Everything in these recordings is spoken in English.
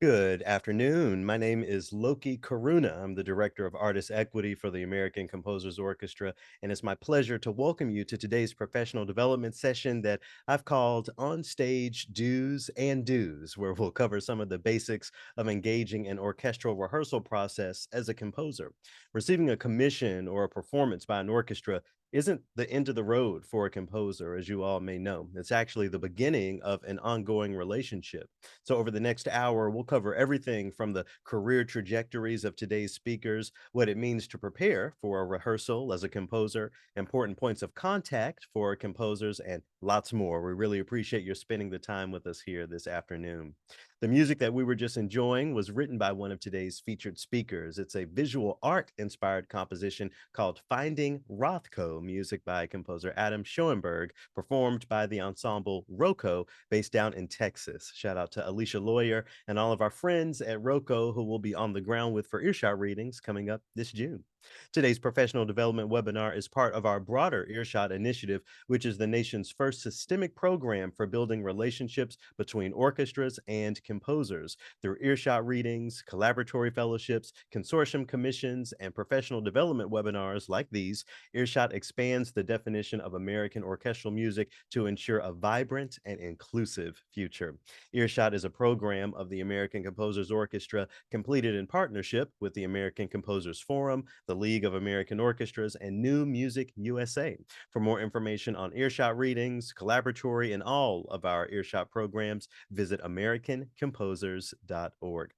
Good afternoon. My name is Loki Karuna. I'm the Director of Artist Equity for the American Composers Orchestra, and it's my pleasure to welcome you to today's professional development session that I've called Onstage Do's and Do's, where we'll cover some of the basics of engaging an orchestral rehearsal process as a composer. Receiving a commission or a performance by an orchestra isn't the end of the road for a composer, as you all may know. It's actually the beginning of an ongoing relationship. So, over the next hour, we'll cover everything from the career trajectories of today's speakers, what it means to prepare for a rehearsal as a composer, important points of contact for composers, and lots more. We really appreciate your spending the time with us here this afternoon. The music that we were just enjoying was written by one of today's featured speakers. It's a visual art inspired composition called Finding Rothko, music by composer Adam Schoenberg, performed by the ensemble Rocco based down in Texas. Shout out to Alicia Lawyer and all of our friends at Rocco who will be on the ground with for earshot readings coming up this June. Today's professional development webinar is part of our broader earshot initiative, which is the nation's first systemic program for building relationships between orchestras and composers. Through earshot readings, collaboratory fellowships, consortium commissions, and professional development webinars like these, earshot expands the definition of American orchestral music to ensure a vibrant and inclusive future. Earshot is a program of the American Composers Orchestra completed in partnership with the American Composers Forum, the League of American Orchestras, and New Music USA. For more information on earshot readings, collaboratory, and all of our earshot programs, visit americancomposers.org.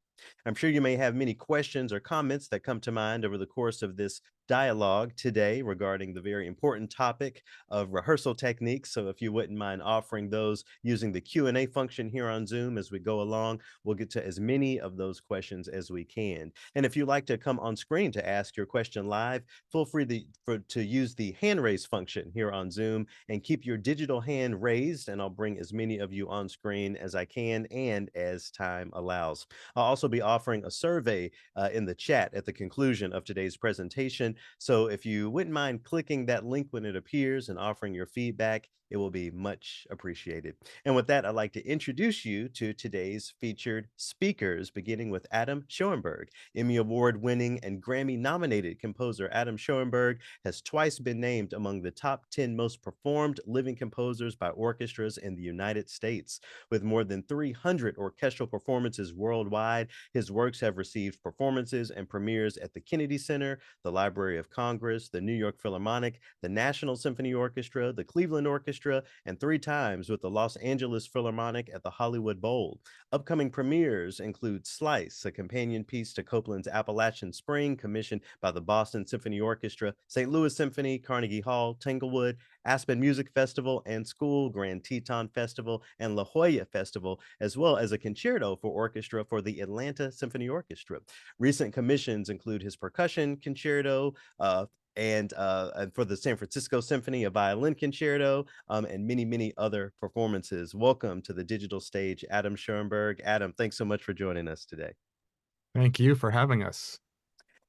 I'm sure you may have many questions or comments that come to mind over the course of this dialogue today regarding the very important topic of rehearsal techniques. So if you wouldn't mind offering those using the Q&A function here on Zoom as we go along, we'll get to as many of those questions as we can. And if you'd like to come on screen to ask your question live, feel free to use the hand raise function here on Zoom and keep your digital hand raised, and I'll bring as many of you on screen as I can and as time allows. I'll also be offering a survey in the chat at the conclusion of today's presentation. So if you wouldn't mind clicking that link when it appears and offering your feedback, it will be much appreciated. And with that, I'd like to introduce you to today's featured speakers, beginning with Adam Schoenberg. Emmy Award winning and Grammy nominated composer Adam Schoenberg has twice been named among the top 10 most performed living composers by orchestras in the United States. With more than 300 orchestral performances worldwide, his works have received performances and premieres at the Kennedy Center, the Library of Congress, the New York Philharmonic, the National Symphony Orchestra, the Cleveland Orchestra, and 3 times with the Los Angeles Philharmonic at the Hollywood Bowl. Upcoming premieres include Slice, a companion piece to Copland's Appalachian Spring, commissioned by the Boston Symphony Orchestra, St. Louis Symphony, Carnegie Hall, Tanglewood, Aspen Music Festival and School, Grand Teton Festival, and La Jolla Festival, as well as a concerto for orchestra for the Atlanta Symphony Orchestra. Recent commissions include his percussion concerto, and for the San Francisco Symphony, a violin concerto, and many, many other performances. Welcome to the digital stage, Adam Schoenberg. Adam, thanks so much for joining us today. Thank you for having us.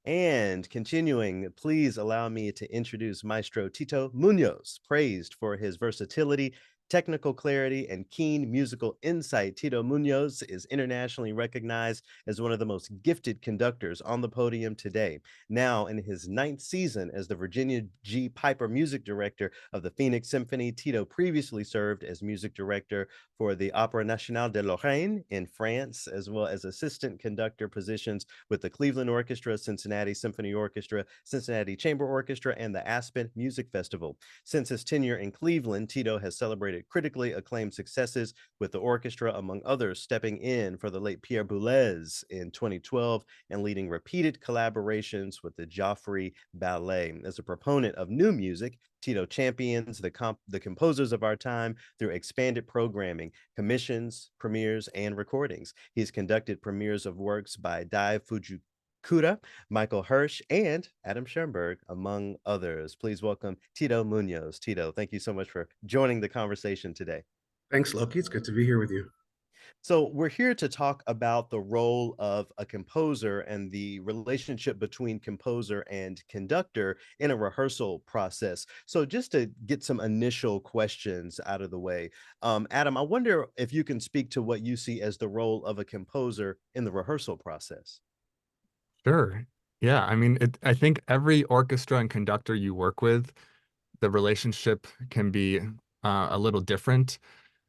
And continuing, please allow me to introduce Maestro Tito Muñoz, praised for his versatility, technical clarity, and keen musical insight. Tito Muñoz is internationally recognized as one of the most gifted conductors on the podium today. Now, in his 9th season as the Virginia G. Piper Music Director of the Phoenix Symphony, Tito previously served as music director for the Opéra Nationale de Lorraine in France, as well as assistant conductor positions with the Cleveland Orchestra, Cincinnati Symphony Orchestra, Cincinnati Chamber Orchestra, and the Aspen Music Festival. Since his tenure in Cleveland, Tito has celebrated critically acclaimed successes with the orchestra, among others, stepping in for the late Pierre Boulez in 2012 and leading repeated collaborations with the Joffrey Ballet. As a proponent of new music, Tito champions the composers of our time through expanded programming, commissions, premieres, and recordings. He's conducted premieres of works by Dai Fujikura, Michael Hirsch, and Adam Schoenberg, among others. Please welcome Tito Muñoz. Tito, thank you so much for joining the conversation today. Thanks, Loki. It's good to be here with you. So, we're here to talk about the role of a composer and the relationship between composer and conductor in a rehearsal process. So, just to get some initial questions out of the way, Adam, I wonder if you can speak to what you see as the role of a composer in the rehearsal process. Sure. Yeah, I mean, I think every orchestra and conductor you work with, the relationship can be a little different.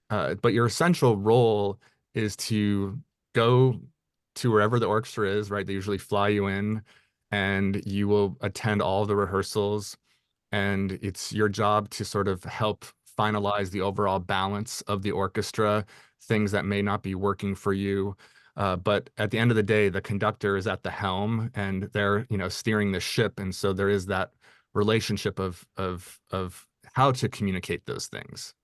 But your essential role is to go to wherever the orchestra is, right? They usually fly you in and you will attend all the rehearsals. And it's your job to sort of help finalize the overall balance of the orchestra, things that may not be working for you. But at the end of the day, the conductor is at the helm and they're, steering the ship. And so there is that relationship of how to communicate those things.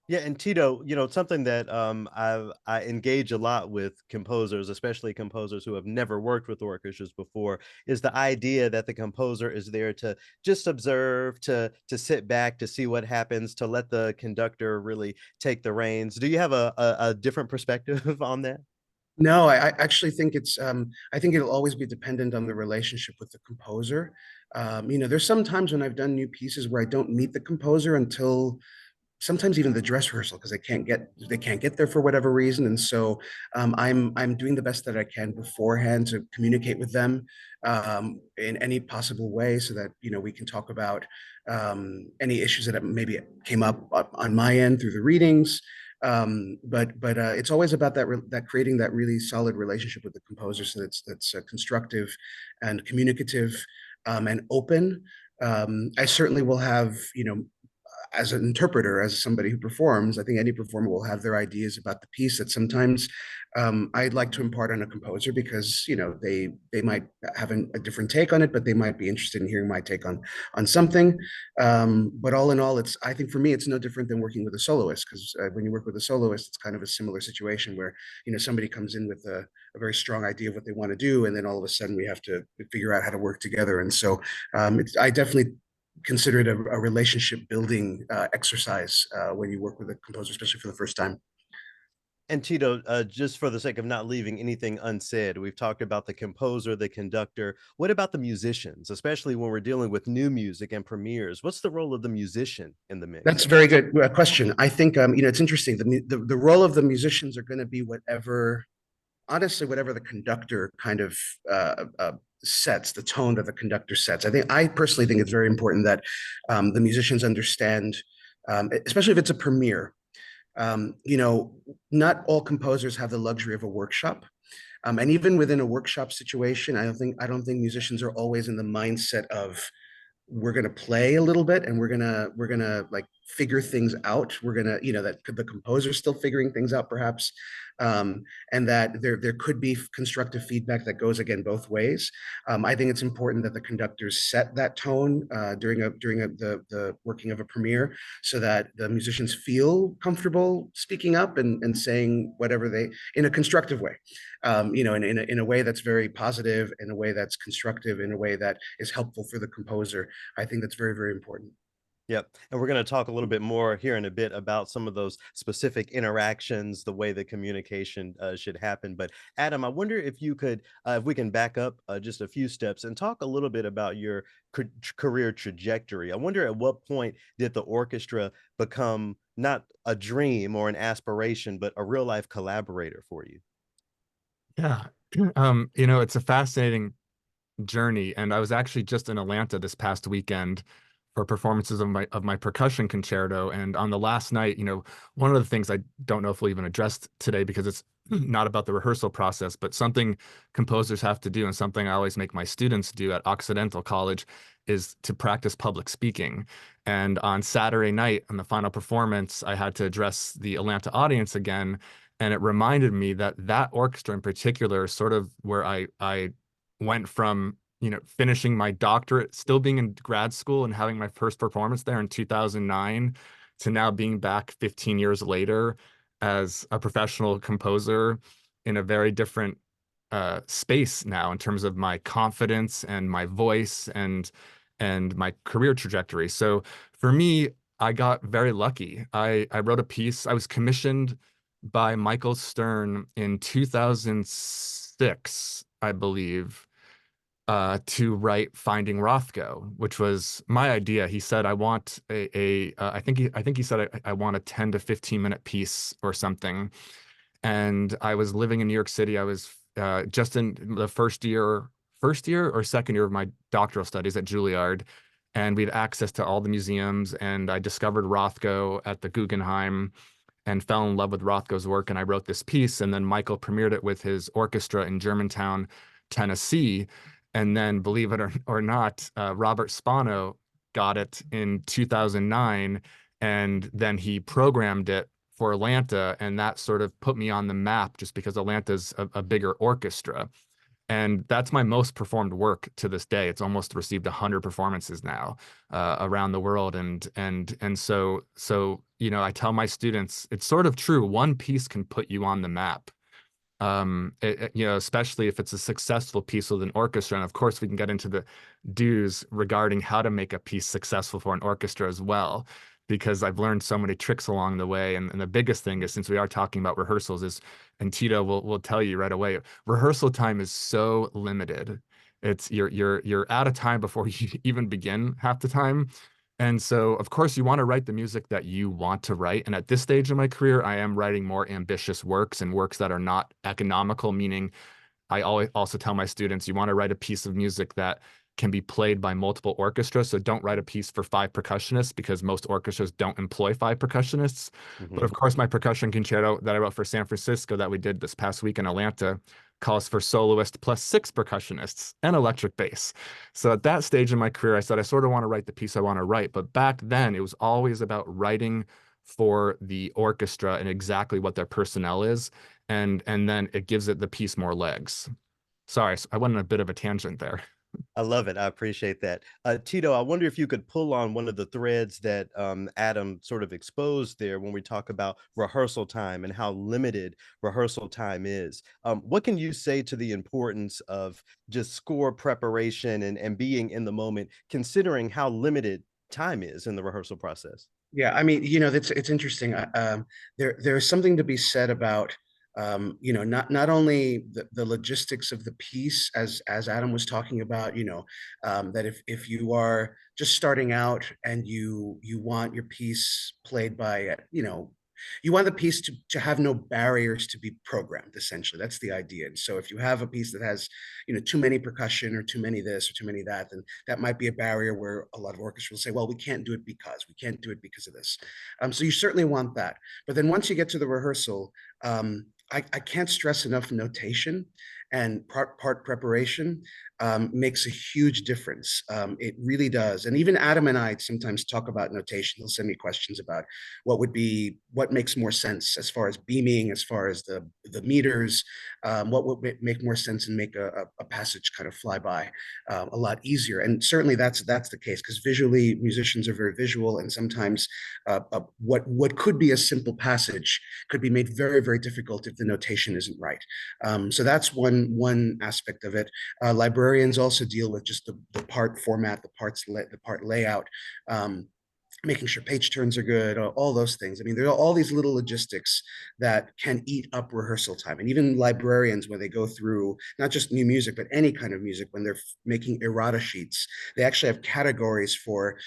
Yeah, and Tito, something that I engage a lot with composers, especially composers who have never worked with orchestras before, is the idea that the composer is there to just observe, to sit back, to see what happens, to let the conductor really take the reins. Do you have a different perspective on that? No, I actually think I think it'll always be dependent on the relationship with the composer. There's some times when I've done new pieces where I don't meet the composer until sometimes even the dress rehearsal because they can't get there for whatever reason, and so I'm doing the best that I can beforehand to communicate with them in any possible way so that we can talk about any issues that maybe came up on my end through the readings. But it's always about that creating that really solid relationship with the composer, so that's constructive and communicative and open. I certainly will have as an interpreter, as somebody who performs, I think any performer will have their ideas about the piece that sometimes I'd like to impart on a composer because they might have a different take on it, but they might be interested in hearing my take on something. But all in all, I think for me it's no different than working with a soloist because when you work with a soloist, it's kind of a similar situation where somebody comes in with a very strong idea of what they want to do, and then all of a sudden we have to figure out how to work together. And so I definitely consider it a relationship building exercise when you work with a composer, especially for the first time. And Tito, just for the sake of not leaving anything unsaid, we've talked about the composer, the conductor. What about the musicians, especially when we're dealing with new music and premieres? What's the role of the musician in the That's mix? a very good question. I think it's interesting. The role of the musicians are going to be whatever, honestly, whatever the conductor kind of sets, the tone that the conductor sets. I personally think it's very important that the musicians understand, especially if it's a premiere. Not all composers have the luxury of a workshop. And even within a workshop situation, I don't think musicians are always in the mindset of we're going to play a little bit and we're going to like figure things out. We're going to that the composer's still figuring things out perhaps, and that there could be constructive feedback that goes again both ways. I think it's important that the conductors set that tone the working of a premiere so that the musicians feel comfortable speaking up and saying whatever they in a constructive way, in a way that's very positive, in a way that's constructive, in a way that is helpful for the composer. I think that's very, very important. Yep. And we're going to talk a little bit more here in a bit about some of those specific interactions, the way the communication should happen. But Adam, I wonder if you could, if we can back up just a few steps and talk a little bit about your career trajectory. I wonder at what point did the orchestra become not a dream or an aspiration, but a real life collaborator for you? Yeah. It's a fascinating journey. And I was actually just in Atlanta this past weekend for performances of my percussion concerto. And on the last night, one of the things I don't know if we'll even address today because it's not about the rehearsal process, but something composers have to do and something I always make my students do at Occidental College is to practice public speaking. And on Saturday night, on the final performance, I had to address the Atlanta audience again. And it reminded me that that orchestra in particular is sort of where I went from finishing my doctorate, still being in grad school and having my first performance there in 2009 to now being back 15 years later as a professional composer in a very different space now in terms of my confidence and my voice and my career trajectory. So for me, I got very lucky. I wrote a piece. I was commissioned by Michael Stern in 2006, I believe, to write Finding Rothko, which was my idea. He said, I want I think he said, I want a 10 to 15-minute piece or something. And I was living in New York City. I was just in the first year or second year of my doctoral studies at Juilliard. And we had access to all the museums. And I discovered Rothko at the Guggenheim and fell in love with Rothko's work. And I wrote this piece. And then Michael premiered it with his orchestra in Germantown, Tennessee. And then, believe it or not, Robert Spano got it in 2009. And then he programmed it for Atlanta. And that sort of put me on the map just because Atlanta's a bigger orchestra. And that's my most performed work to this day. It's almost received 100 performances now around the world, and so I tell my students it's sort of true. One piece can put you on the map, especially if it's a successful piece with an orchestra. And of course, we can get into the do's regarding how to make a piece successful for an orchestra as well, because I've learned so many tricks along the way. And the biggest thing is, since we are talking about rehearsals, and Tito will tell you right away, rehearsal time is so limited. It's you're out of time before you even begin half the time. And so, of course, you want to write the music that you want to write. And at this stage of my career, I am writing more ambitious works and works that are not economical, meaning I always also tell my students, you want to write a piece of music that can be played by multiple orchestras. So don't write a piece for 5 percussionists, because most orchestras don't employ 5 percussionists. But of course, my percussion concerto that I wrote for San Francisco that we did this past week in Atlanta calls for soloist plus 6 percussionists and electric bass. So at that stage in my career, I said, I sort of want to write the piece I want to write. But back then, it was always about writing for the orchestra and exactly what their personnel is. And then it gives it the piece more legs. Sorry, I went on a bit of a tangent there. I love it. I appreciate that. Tito, I wonder if you could pull on one of the threads that Adam sort of exposed there when we talk about rehearsal time and how limited rehearsal time is. What can you say to the importance of just score preparation and being in the moment, considering how limited time is in the rehearsal process? Yeah, I mean, it's interesting. There's something to be said about not only the logistics of the piece, as Adam was talking about, that if you are just starting out and you want your piece played by, you want the piece to have no barriers to be programmed. Essentially, that's the idea. And so if you have a piece that has, too many percussion or too many this or too many that, then that might be a barrier where a lot of orchestras will say, well, we can't do it because of this. So you certainly want that. But then once you get to the rehearsal, I can't stress enough notation and part preparation makes a huge difference. It really does. And even Adam and I sometimes talk about notation. He'll send me questions about what makes more sense as far as beaming, as far as the meters, what would make more sense and make a passage kind of fly by a lot easier. And certainly that's the case, because visually musicians are very visual, and sometimes what could be a simple passage could be made very, very difficult if the notation isn't right. So that's one aspect of it. Librarians also deal with just the part format, the part layout, making sure page turns are good, all those things. I mean, there are all these little logistics that can eat up rehearsal time. And even librarians, when they go through not just new music, but any kind of music, when they're making errata sheets, they actually have categories for,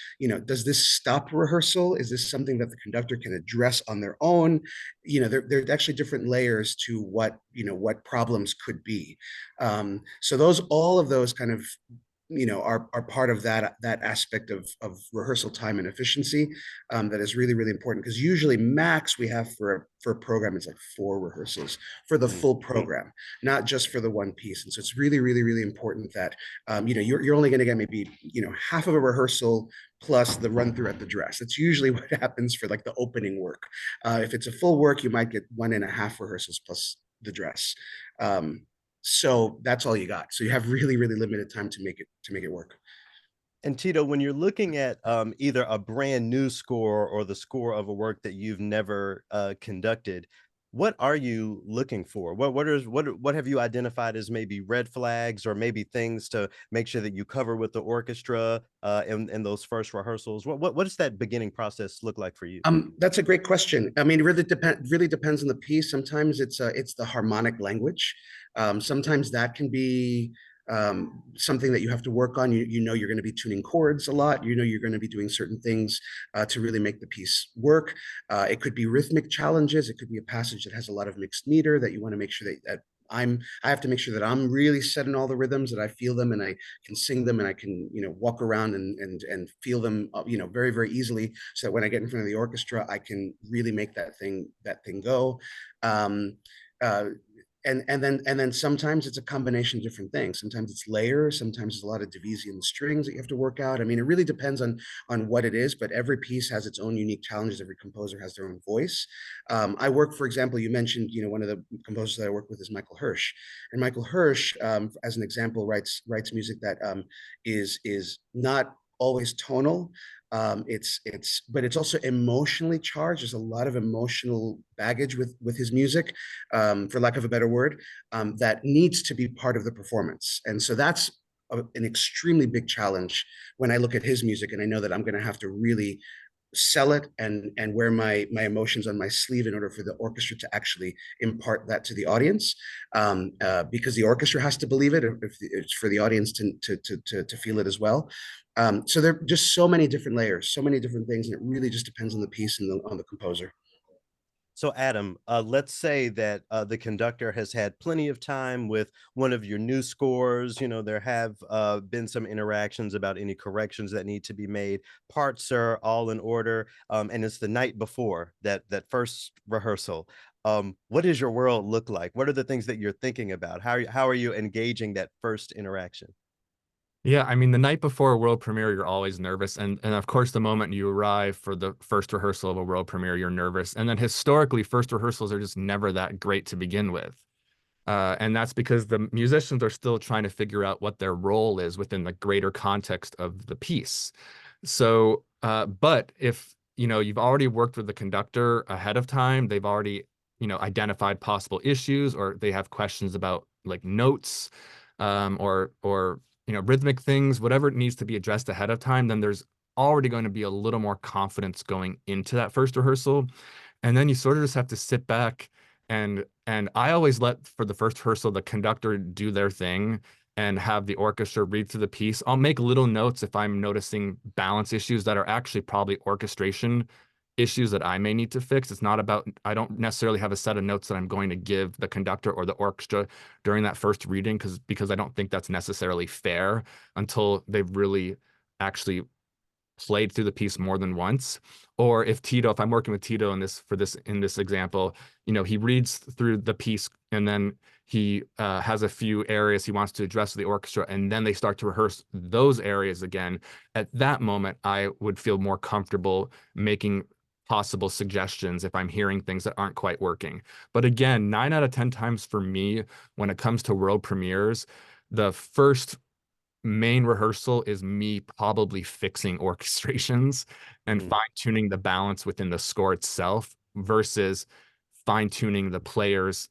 does this stop rehearsal? Is this something that the conductor can address on their own? There are actually different layers to what problems could be. So all of those kind of are part of that aspect of rehearsal time and efficiency that is really, really important, because usually max we have for a program is like 4 rehearsals for the full program, not just for the one piece. And so it's really, really, really important that you're only going to get maybe half of a rehearsal plus the run through at the dress. That's usually what happens for like the opening work. If it's a full work, you might get 1.5 rehearsals plus the dress. So that's all you got. So you have really, really limited time to make it work. And Tito, when you're looking at either a brand new score or the score of a work that you've never conducted, what are you looking for? What have you identified as maybe red flags or maybe things to make sure that you cover with the orchestra in those first rehearsals? What does that beginning process look like for you? That's a great question. I mean, it really depends on the piece. Sometimes it's the harmonic language. Sometimes that can be something that you have to work on. You know you're going to be tuning chords a lot. You know you're going to be doing certain things to really make the piece work. It could be rhythmic challenges. It could be a passage that has a lot of mixed meter that you want to make sure that I have to make sure that I'm really set in all the rhythms, that I feel them and I can sing them and I can, walk around and feel them, very, very easily, so that when I get in front of the orchestra, I can really make that thing go. Um, uh, and then sometimes it's a combination of different things. Sometimes it's layers, sometimes it's a lot of divisi in the strings that you have to work out. I mean, it really depends on what it is, but every piece has its own unique challenges. Every composer has their own voice. I work, for example, you mentioned, one of the composers that I work with is Michael Hirsch, and Michael Hirsch, as an example, writes music that is not always tonal. But it's also emotionally charged. There's a lot of emotional baggage with his music, for lack of a better word, that needs to be part of the performance. And so that's an extremely big challenge when I look at his music, and I know that I'm going to have to really sell it and wear my emotions on my sleeve in order for the orchestra to actually impart that to the audience, because the orchestra has to believe it if it's for the audience to feel it as well. So there are just so many different layers, so many different things, and it really just depends on the piece and on the composer. So, Adam, let's say that the conductor has had plenty of time with one of your new scores. There have been some interactions about any corrections that need to be made. Parts are all in order, and it's the night before that first rehearsal. What does your world look like? What are the things that you're thinking about? How are you engaging that first interaction? Yeah, I mean, the night before a world premiere, you're always nervous. And of course, the moment you arrive for the first rehearsal of a world premiere, you're nervous. And then historically, first rehearsals are just never that great to begin with. And that's because the musicians are still trying to figure out what their role is within the greater context of the piece. So, but if, you've already worked with the conductor ahead of time, they've already, identified possible issues, or they have questions about like notes, or rhythmic things, whatever it needs to be addressed ahead of time, then there's already going to be a little more confidence going into that first rehearsal. And then you sort of just have to sit back and I always let, for the first rehearsal, the conductor do their thing and have the orchestra read through the piece. I'll make little notes if I'm noticing balance issues that are actually probably orchestration issues that I may need to fix. It's not about, I don't necessarily have a set of notes that I'm going to give the conductor or the orchestra during that first reading, because I don't think that's necessarily fair until they've really actually played through the piece more than once. Or if I'm working with Tito in this example, he reads through the piece and then he has a few areas he wants to address with the orchestra, and then they start to rehearse those areas again. At that moment, I would feel more comfortable making possible suggestions if I'm hearing things that aren't quite working. But again, 9 out of 10 times for me, when it comes to world premieres, the first main rehearsal is me probably fixing orchestrations and Mm. fine-tuning the balance within the score itself versus fine-tuning the players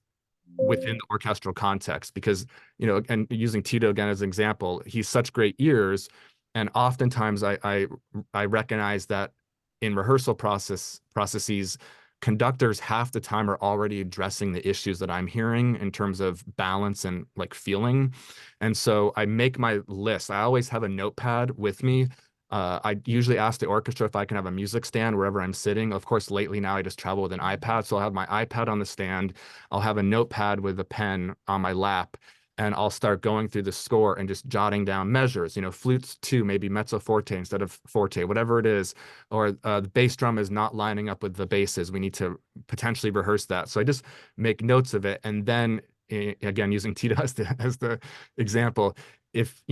within the orchestral context. Because, and using Tito again as an example, he's such great ears, and oftentimes I recognize that in rehearsal processes, conductors half the time are already addressing the issues that I'm hearing in terms of balance and like feeling. And so I make my list. I always have a notepad with me. I usually ask the orchestra if I can have a music stand wherever I'm sitting. Of course, lately now I just travel with an iPad. So I'll have my iPad on the stand. I'll have a notepad with a pen on my lap, and I'll start going through the score and just jotting down measures, flutes 2, maybe mezzo forte instead of forte, whatever it is, or the bass drum is not lining up with the basses. We need to potentially rehearse that. So I just make notes of it. And then again, using Tito as the example, if,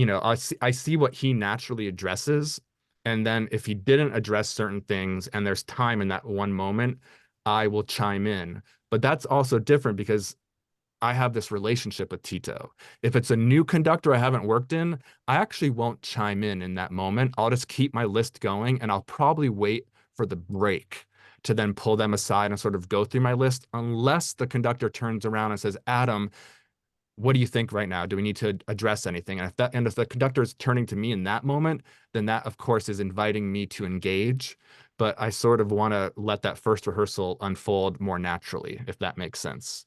I see what he naturally addresses. And then if he didn't address certain things and there's time in that one moment, I will chime in. But that's also different because I have this relationship with Tito. If it's a new conductor I haven't worked in, I actually won't chime in that moment. I'll just keep my list going, and I'll probably wait for the break to then pull them aside and sort of go through my list, unless the conductor turns around and says, Adam, what do you think right now? Do we need to address anything? And if the conductor is turning to me in that moment, then that of course is inviting me to engage. But I sort of want to let that first rehearsal unfold more naturally, if that makes sense.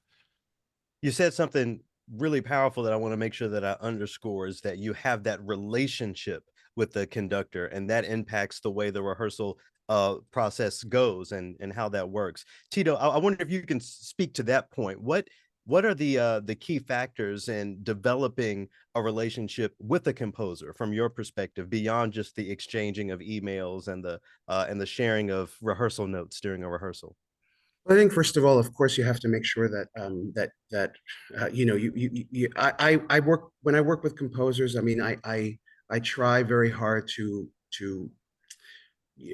You said something really powerful that I want to make sure that I underscore, is that you have that relationship with the conductor, and that impacts the way the rehearsal process goes and how that works. Tito, I wonder if you can speak to that point. What are the key factors in developing a relationship with the composer from your perspective, beyond just the exchanging of emails and the sharing of rehearsal notes during a rehearsal? I think first of all, of course, you have to make sure that you know I work when I work with composers. I mean, I try very hard to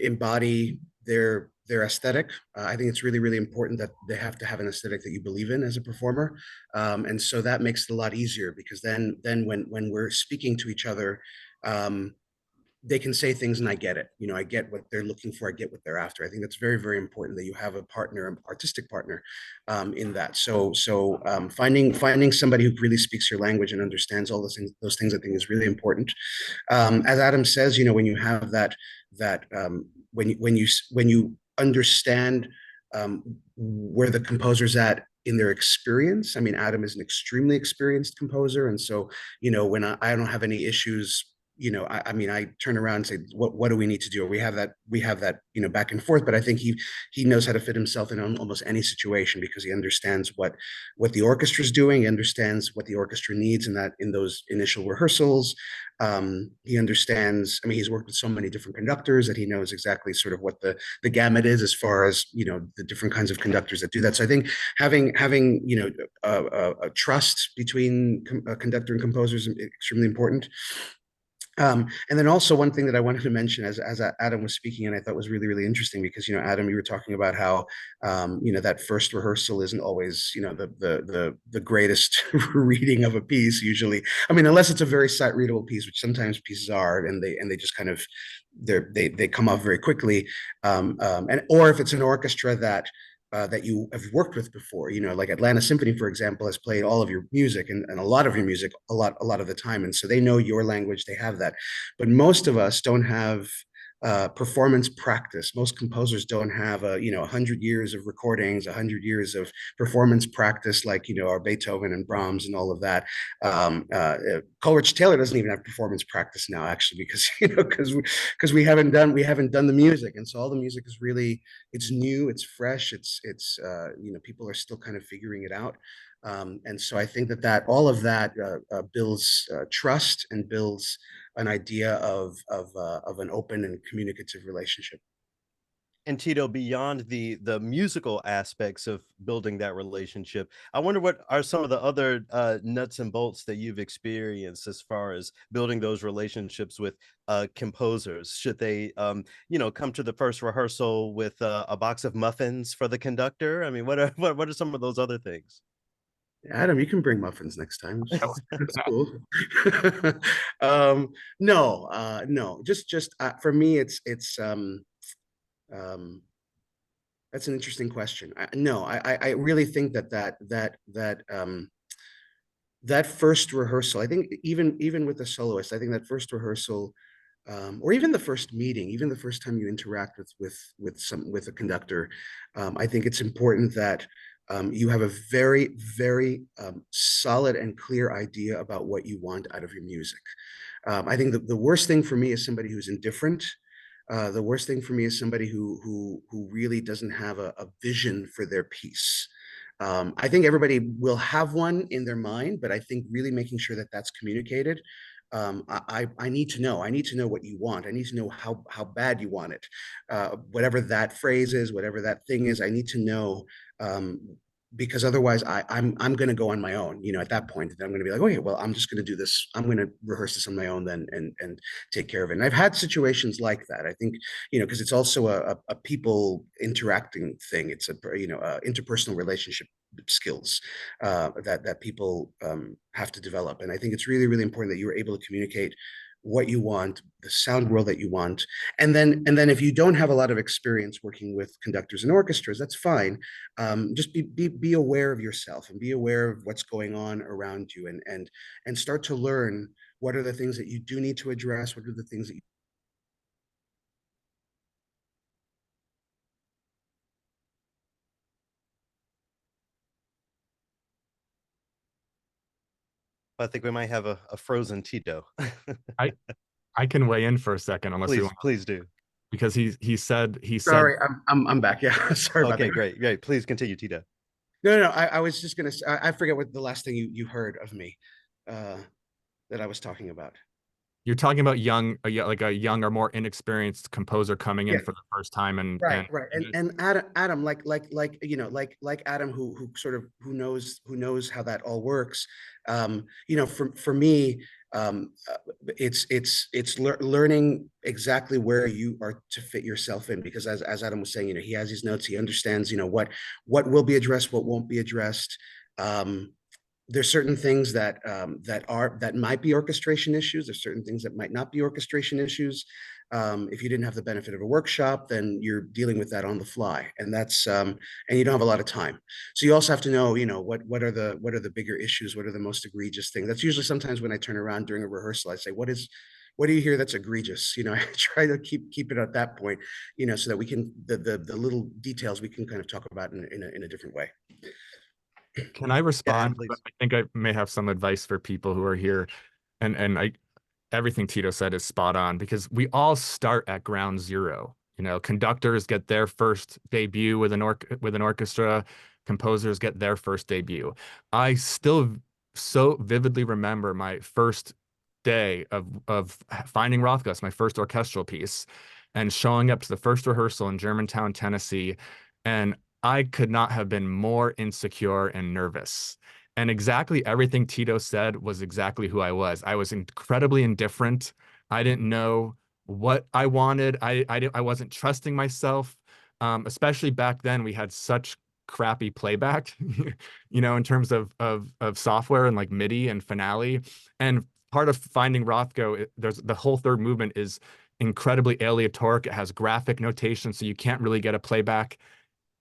embody their aesthetic. I think it's really important that they have to have an aesthetic that you believe in as a performer, and so that makes it a lot easier, because then when we're speaking to each other, um, they can say things and I get it. You know, I get what they're looking for. I get what they're after. I think that's very, very important that you have a partner, an artistic partner, in that. So finding somebody who really speaks your language and understands all those things, I think is really important. As Adam says, you know, when you have that when you understand where the composer's at in their experience. I mean, Adam is an extremely experienced composer, and so you know, when I don't have any issues, you know, I mean, I turn around and say, what do we need to do? We have that, you know, back and forth. But I think he knows how to fit himself in almost any situation, because he understands what the orchestra is doing. He understands what the orchestra needs in those initial rehearsals. He understands. I mean, he's worked with so many different conductors that he knows exactly sort of what the gamut is, as far as, you know, the different kinds of conductors that do that. So I think having you know a trust between a conductor and composers is extremely important. And then also one thing that I wanted to mention, as Adam was speaking, and I thought was really, really interesting, because, you know, Adam, you were talking about how, you know, that first rehearsal isn't always, you know, the greatest reading of a piece usually. I mean, unless it's a very sight readable piece, which sometimes pieces are, and they just kind of they come off very quickly. And or if it's an orchestra that you have worked with before, you know, like Atlanta Symphony, for example, has played all of your music and a lot of your music a lot of the time, and so they know your language. They have that, but most of us don't have performance practice. Most composers don't have 100 years of recordings, 100 years of performance practice, like, you know, our Beethoven and Brahms and all of that. Coleridge Taylor doesn't even have performance practice now, actually, because we haven't done the music, and so all the music is really, it's new, it's fresh, it's you know, people are still kind of figuring it out. And so I think that all of that builds trust and builds an idea of an open and communicative relationship. And Tito, beyond the musical aspects of building that relationship, I wonder what are some of the other nuts and bolts that you've experienced as far as building those relationships with composers. Should they, you know, come to the first rehearsal with a box of muffins for the conductor? I mean, what are some of those other things? Adam, you can bring muffins next time. That's cool. No, no, just for me, um, that's an interesting question. No, I really think that first rehearsal, I think even with the soloist, I think that first rehearsal, or even the first meeting, even the first time you interact with a conductor, I think it's important that you have a very, very solid and clear idea about what you want out of your music. I think the worst thing for me is somebody who's indifferent. The worst thing for me is somebody who really doesn't have a vision for their piece. I think everybody will have one in their mind, but I think really making sure that that's communicated. I need to know. I need to know what you want. I need to know how bad you want it. Whatever that phrase is, whatever that thing is, I need to know, because otherwise I'm going to go on my own. You know, at that point, I'm going to be like, okay, well, I'm just going to do this. I'm going to rehearse this on my own then, and take care of it. And I've had situations like that. I think, you know, because it's also a people interacting thing. It's interpersonal relationship skills that people have to develop. And I think it's really, really important that you're able to communicate what you want, the sound world that you want. And then if you don't have a lot of experience working with conductors and orchestras, that's fine. Just be aware of yourself and be aware of what's going on around you, and start to learn what are the things that you do need to address, what are the things that you I think we might have a frozen Tito. I I can weigh in for a second unless you Please, want, please do. because he said Sorry, I'm back. Yeah, sorry about Okay, that. great, great. Please continue, Tito. No. I was just gonna. I forget what the last thing you heard of me, uh, that I was talking about. you're talking about like a young or more inexperienced composer coming in Yeah. for the first time, and Right, and right. And Adam, like Adam, who sort of who knows how that all works. For me, it's learning exactly where you are to fit yourself in, because as Adam was saying, he has his notes, he understands, what will be addressed, what won't be addressed. Um, there's certain things that might be orchestration issues. There's certain things that might not be orchestration issues. If you didn't have the benefit of a workshop, then you're dealing with that on the fly, and you don't have a lot of time. So you also have to know, what are the bigger issues, what are the most egregious things. That's usually sometimes when I turn around during a rehearsal, I say, what do you hear that's egregious? I try to keep it at that point, so that we can the little details we can kind of talk about in a different way. can I Yeah, Adam, respond? please. I think I may have some advice for people who are here, and I everything Tito said is spot on, because we all start at ground zero. Conductors get their first debut with an orchestra, composers get their first debut. I still so vividly remember my first day of finding Rothfuss, my first orchestral piece, and showing up to the first rehearsal in Germantown, Tennessee, and I could not have been more insecure and nervous. And exactly everything Tito said was exactly who I was. I was incredibly indifferent. I didn't know what I wanted. I wasn't trusting myself. Especially back then, we had such crappy playback, in terms of software and like MIDI and Finale. And part of finding Rothko, there's the whole third movement is incredibly aleatoric. It has graphic notation, so you can't really get a playback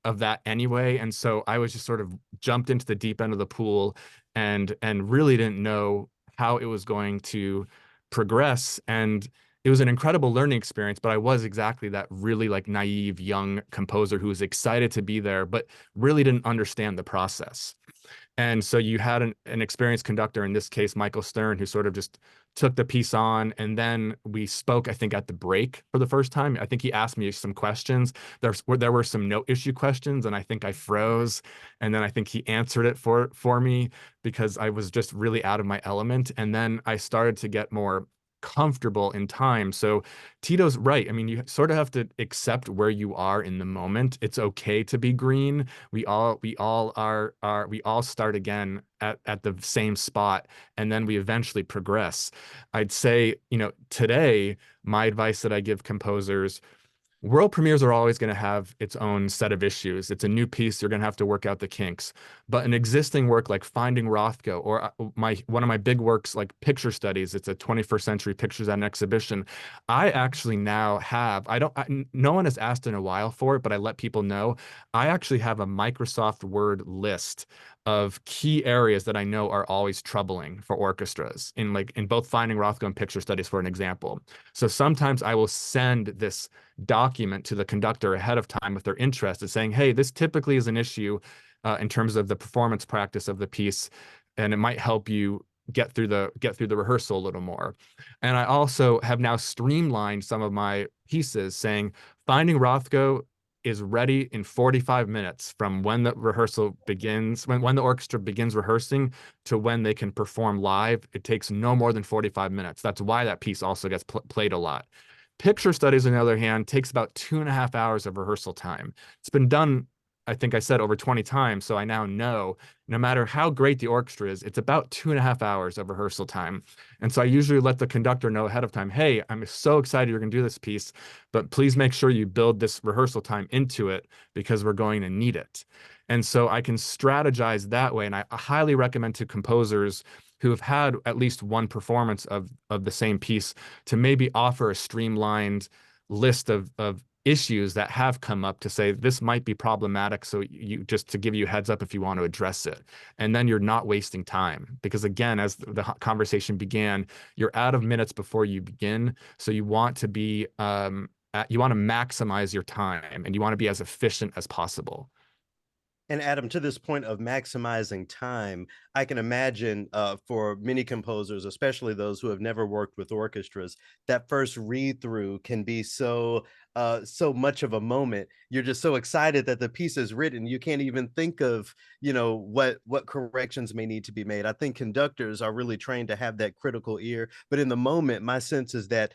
of that anyway. And so I was just sort of jumped into the deep end of the pool, and really didn't know how it was going to progress. And it was an incredible learning experience, but I was exactly that really like naive young composer who was excited to be there, but really didn't understand the process. And so you had an experienced conductor, in this case, Michael Stern, who sort of just took the piece on. And then we spoke, I think, at the break for the first time. I think he asked me some questions. There were some note issue questions, and I think I froze. And then I think he answered it for me, because I was just really out of my element. And then I started to get more comfortable in time. So Tito's right. I mean, you sort of have to accept where you are in the moment. It's okay to be green. We all start again at the same spot, and then we eventually progress. I'd say, today, my advice that I give composers: world premieres are always going to have its own set of issues. It's a new piece, you're going to have to work out the kinks. But an existing work like Finding Rothko, or one of my big works like Picture Studies, it's a 21st century pictures at an exhibition. I actually now have, no one has asked in a while for it, but I let people know. I actually have a Microsoft Word list of key areas that I know are always troubling for orchestras, in both Finding Rothko and Picture Studies, for an example. So sometimes I will send this document to the conductor ahead of time if they're interested, saying, hey, this typically is an issue in terms of the performance practice of the piece, and it might help you get through the rehearsal a little more. And I also have now streamlined some of my pieces, saying Finding Rothko is ready in 45 minutes from when the rehearsal begins, when the orchestra begins rehearsing, to when they can perform live. It takes no more than 45 minutes. That's why that piece also gets played a lot. Picture Studies, on the other hand, takes about 2.5 hours of rehearsal time. It's been done, I think I said, over 20 times. So I now know no matter how great the orchestra is, it's about 2.5 hours of rehearsal time. And so I usually let the conductor know ahead of time, hey, I'm so excited you're going to do this piece, but please make sure you build this rehearsal time into it, because we're going to need it. And so I can strategize that way. And I highly recommend to composers who have had at least one performance of the same piece to maybe offer a streamlined list of issues that have come up to say this might be problematic, so you just to give you a heads up if you want to address it. And then you're not wasting time, because again, as the conversation began, you're out of minutes before you begin, so you want to be you want to maximize your time, and you want to be as efficient as possible. And Adam, to this point of maximizing time, I can imagine for many composers, especially those who have never worked with orchestras, that first read through can be so much of a moment. You're just so excited that the piece is written, you can't even think of what corrections may need to be made. I think conductors are really trained to have that critical ear, but in the moment, my sense is that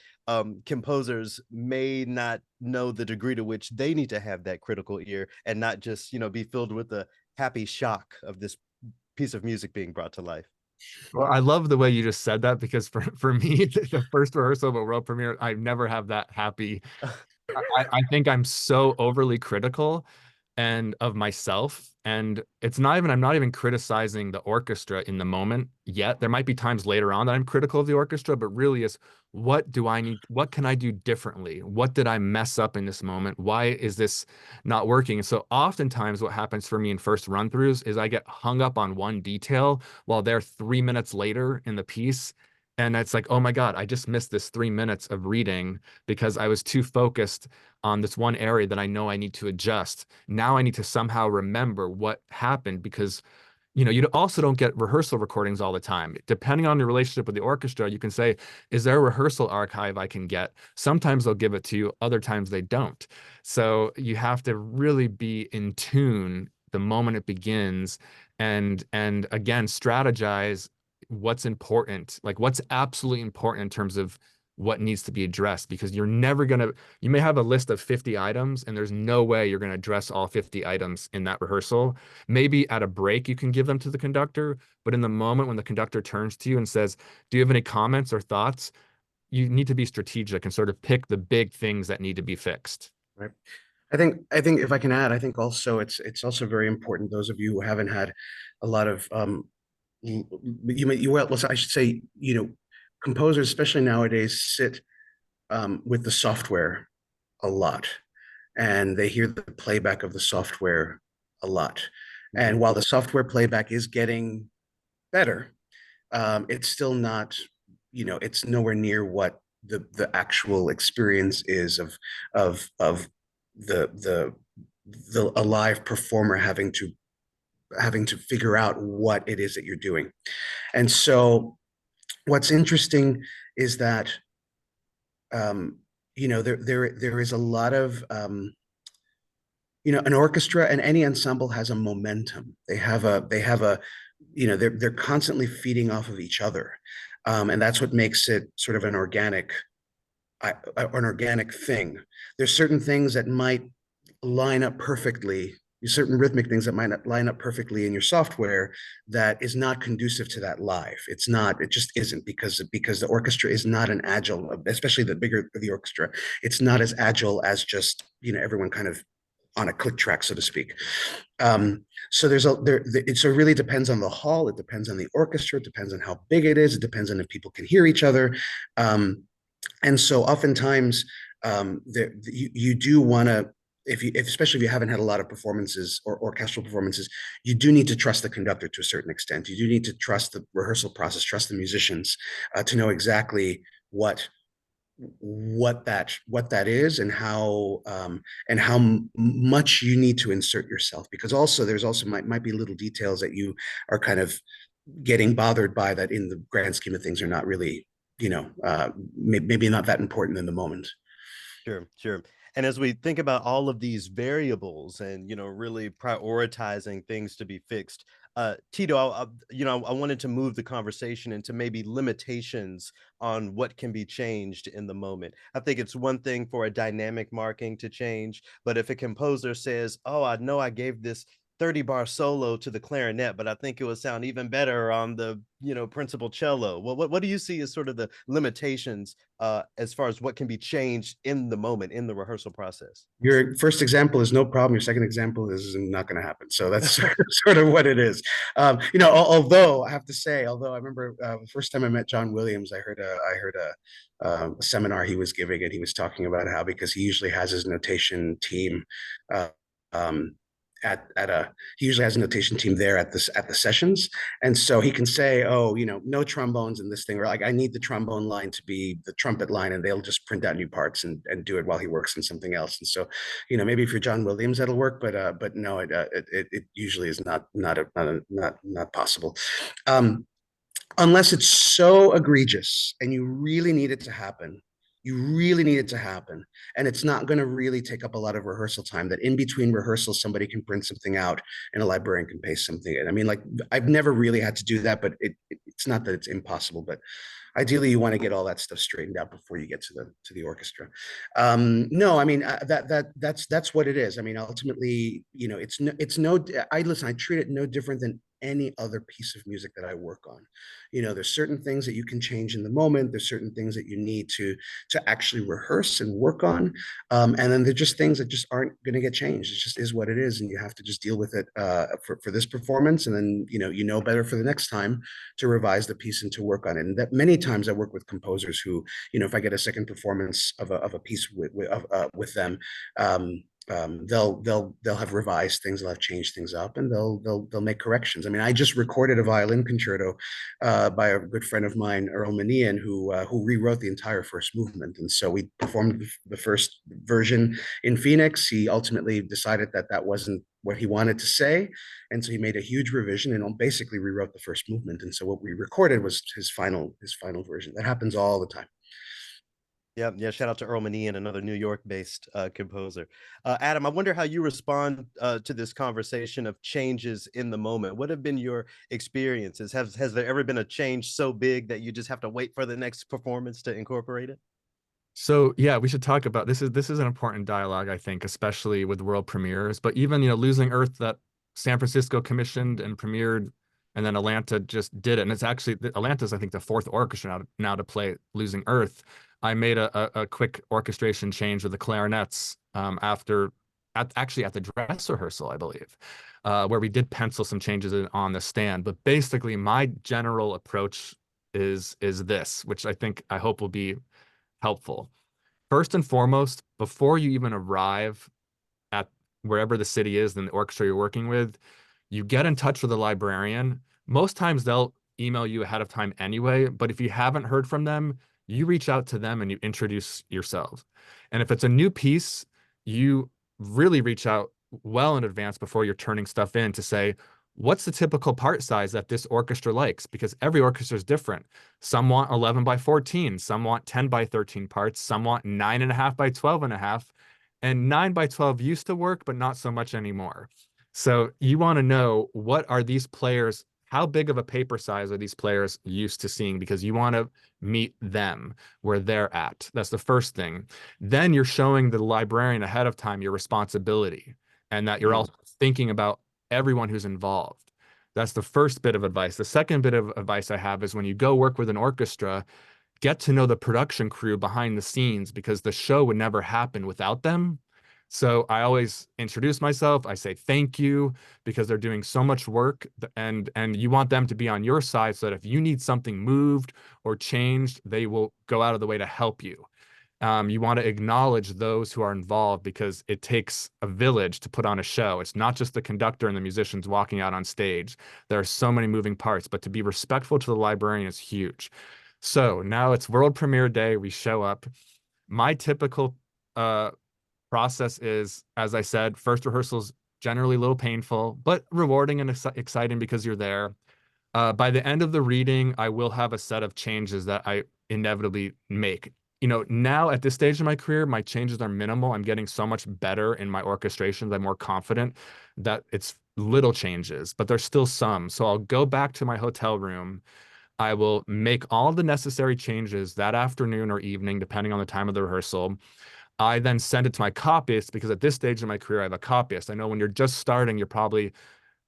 composers may not know the degree to which they need to have that critical ear, and not just be filled with the happy shock of this piece of music being brought to life. Well, I love the way you just said that, because for me, the first rehearsal of a world premiere, I never have that happy. I think I'm so overly critical and of myself. And I'm not even criticizing the orchestra in the moment yet. There might be times later on that I'm critical of the orchestra, but really is, what do I need? What can I do differently? What did I mess up in this moment? Why is this not working? And so oftentimes what happens for me in first run throughs is I get hung up on one detail while they're 3 minutes later in the piece. And it's like, oh my God, I just missed this 3 minutes of reading because I was too focused on this one area that I know I need to adjust. Now I need to somehow remember what happened, because you also don't get rehearsal recordings all the time. Depending on your relationship with the orchestra, you can say, is there a rehearsal archive I can get? Sometimes they'll give it to you, other times they don't. So you have to really be in tune the moment it begins, and again, strategize what's important, like what's absolutely important in terms of what needs to be addressed, because you may have a list of 50 items and there's no way you're going to address all 50 items in that rehearsal. Maybe at a break you can give them to the conductor, but in the moment when the conductor turns to you and says, do you have any comments or thoughts? You need to be strategic and sort of pick the big things that need to be fixed. Right. I think if I can add, I think also it's also very important. Those of you who haven't had a lot of well, I should say, composers, especially nowadays, sit with the software a lot, and they hear the playback of the software a lot. And while the software playback is getting better, it's still not, it's nowhere near what the actual experience is of the a live performer having to figure out what it is that you're doing. And so what's interesting is that there is a lot of an orchestra and any ensemble has a momentum. They have a they're constantly feeding off of each other, and that's what makes it sort of an organic thing. There's certain things that might line up perfectly, certain rhythmic things that might not line up perfectly in your software that is not conducive to that live. It just isn't, because the orchestra is not an agile, especially the bigger the orchestra, it's not as agile as just, everyone kind of on a click track, so to speak. So it really depends on the hall. It depends on the orchestra. It depends on how big it is. It depends on if people can hear each other. And so oftentimes you do want to, especially if you haven't had a lot of performances or orchestral performances, you do need to trust the conductor to a certain extent. You do need to trust the rehearsal process, trust the musicians to know exactly what that is, and how much you need to insert yourself, because also there's also might be little details that you are kind of getting bothered by that in the grand scheme of things are not really, maybe not that important in the moment. Sure, sure. And as we think about all of these variables and, really prioritizing things to be fixed, Tito, I wanted to move the conversation into maybe limitations on what can be changed in the moment. I think it's one thing for a dynamic marking to change, but if a composer says, "Oh, I know I gave this 30 bar solo to the clarinet, but I think it would sound even better on the, principal cello. Well, what do you see as sort of the limitations as far as what can be changed in the moment in the rehearsal process? Your first example is no problem. Your second example is not going to happen. So that's sort of what it is. Although I have to say, although I remember the first time I met John Williams, I heard a seminar he was giving, and he was talking about how, because he usually has his notation team uh, um, at a he usually has a notation team there at the sessions, and so he can say, oh, no trombones in this thing, or like, I need the trombone line to be the trumpet line, and they'll just print out new parts and do it while he works on something else. And so, maybe if you're John Williams, that'll work, but no, it usually is not possible. Unless it's so egregious and you really need it to happen. You really need it to happen. And it's not going to really take up a lot of rehearsal time, that in between rehearsals, somebody can print something out and a librarian can paste something in. I mean, like, I've never really had to do that, but it's not that it's impossible, but ideally you want to get all that stuff straightened out before you get to the orchestra. No, I mean, that's what it is. I mean, ultimately, I treat it no different than any other piece of music that I work on. There's certain things that you can change in the moment. There's certain things that you need to actually rehearse and work on, and then there's just things that just aren't going to get changed. It just is what it is, and you have to just deal with it for this performance, and then better for the next time to revise the piece and to work on it. And that many times I work with composers who, if I get a second performance of a piece with them, they'll have revised things, they'll have changed things up, and they'll make corrections. I mean, I just recorded a violin concerto by a good friend of mine, Earl Manian, who rewrote the entire first movement. And so we performed the first version in Phoenix. He ultimately decided that that wasn't what he wanted to say, and so he made a huge revision and basically rewrote the first movement. And so what we recorded was his final version. That happens all the time. Yeah, yeah. Shout out to Earl Manian, another New York-based composer. Adam, I wonder how you respond to this conversation of changes in the moment. What have been your experiences? Has there ever been a change so big that you just have to wait for the next performance to incorporate it? So yeah, we should talk about this. Is an important dialogue, I think, especially with world premieres. But even Losing Earth, that San Francisco commissioned and premiered, and then Atlanta just did it. And it's actually Atlanta's, I think, the fourth orchestra now to play Losing Earth. I made a quick orchestration change with the clarinets actually at the dress rehearsal, I believe, where we did pencil some changes on the stand. But basically, my general approach is this, which I hope will be helpful. First and foremost, before you even arrive at wherever the city is in the orchestra you're working with, you get in touch with the librarian. Most times they'll email you ahead of time anyway, but if you haven't heard from them, you reach out to them and you introduce yourselves. And if it's a new piece, you really reach out well in advance before you're turning stuff in to say, what's the typical part size that this orchestra likes? Because every orchestra is different. Some want 11 by 14, some want 10 by 13 parts, some want 9.5 by 12.5, and 9 by 12 used to work, but not so much anymore. So you want to know, what are these players, how big of a paper size are these players used to seeing? Because you want to meet them where they're at. That's the first thing. Then you're showing the librarian ahead of time your responsibility, and that you're also thinking about everyone who's involved. That's the first bit of advice. The second bit of advice I have is, when you go work with an orchestra, get to know the production crew behind the scenes, because the show would never happen without them. So I always introduce myself. I say thank you, because they're doing so much work, and you want them to be on your side, so that if you need something moved or changed, they will go out of the way to help you. You want to acknowledge those who are involved, because it takes a village to put on a show. It's not just the conductor and the musicians walking out on stage. There are so many moving parts, but to be respectful to the librarian is huge. So now it's world premiere day. We show up. My typical process is, as I said, first rehearsal's generally a little painful, but rewarding and exciting because you're there. By the end of the reading, I will have a set of changes that I inevitably make. Now at this stage of my career, my changes are minimal. I'm getting so much better in my orchestrations. I'm more confident that it's little changes, but there's still some. So I'll go back to my hotel room. I will make all the necessary changes that afternoon or evening, depending on the time of the rehearsal. I then send it to my copyist, because at this stage in my career, I have a copyist. I know when you're just starting, you're probably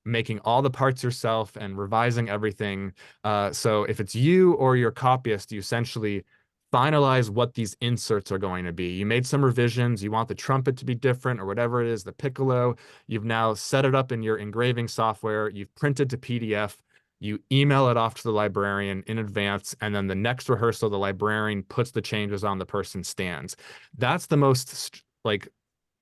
making all the parts yourself and revising everything. So if it's you or your copyist, you essentially finalize what these inserts are going to be. You made some revisions, you want the trumpet to be different or whatever it is, the piccolo. You've now set it up in your engraving software, you've printed to PDF, you email it off to the librarian in advance, and then the next rehearsal, the librarian puts the changes on the person's stands. That's the most like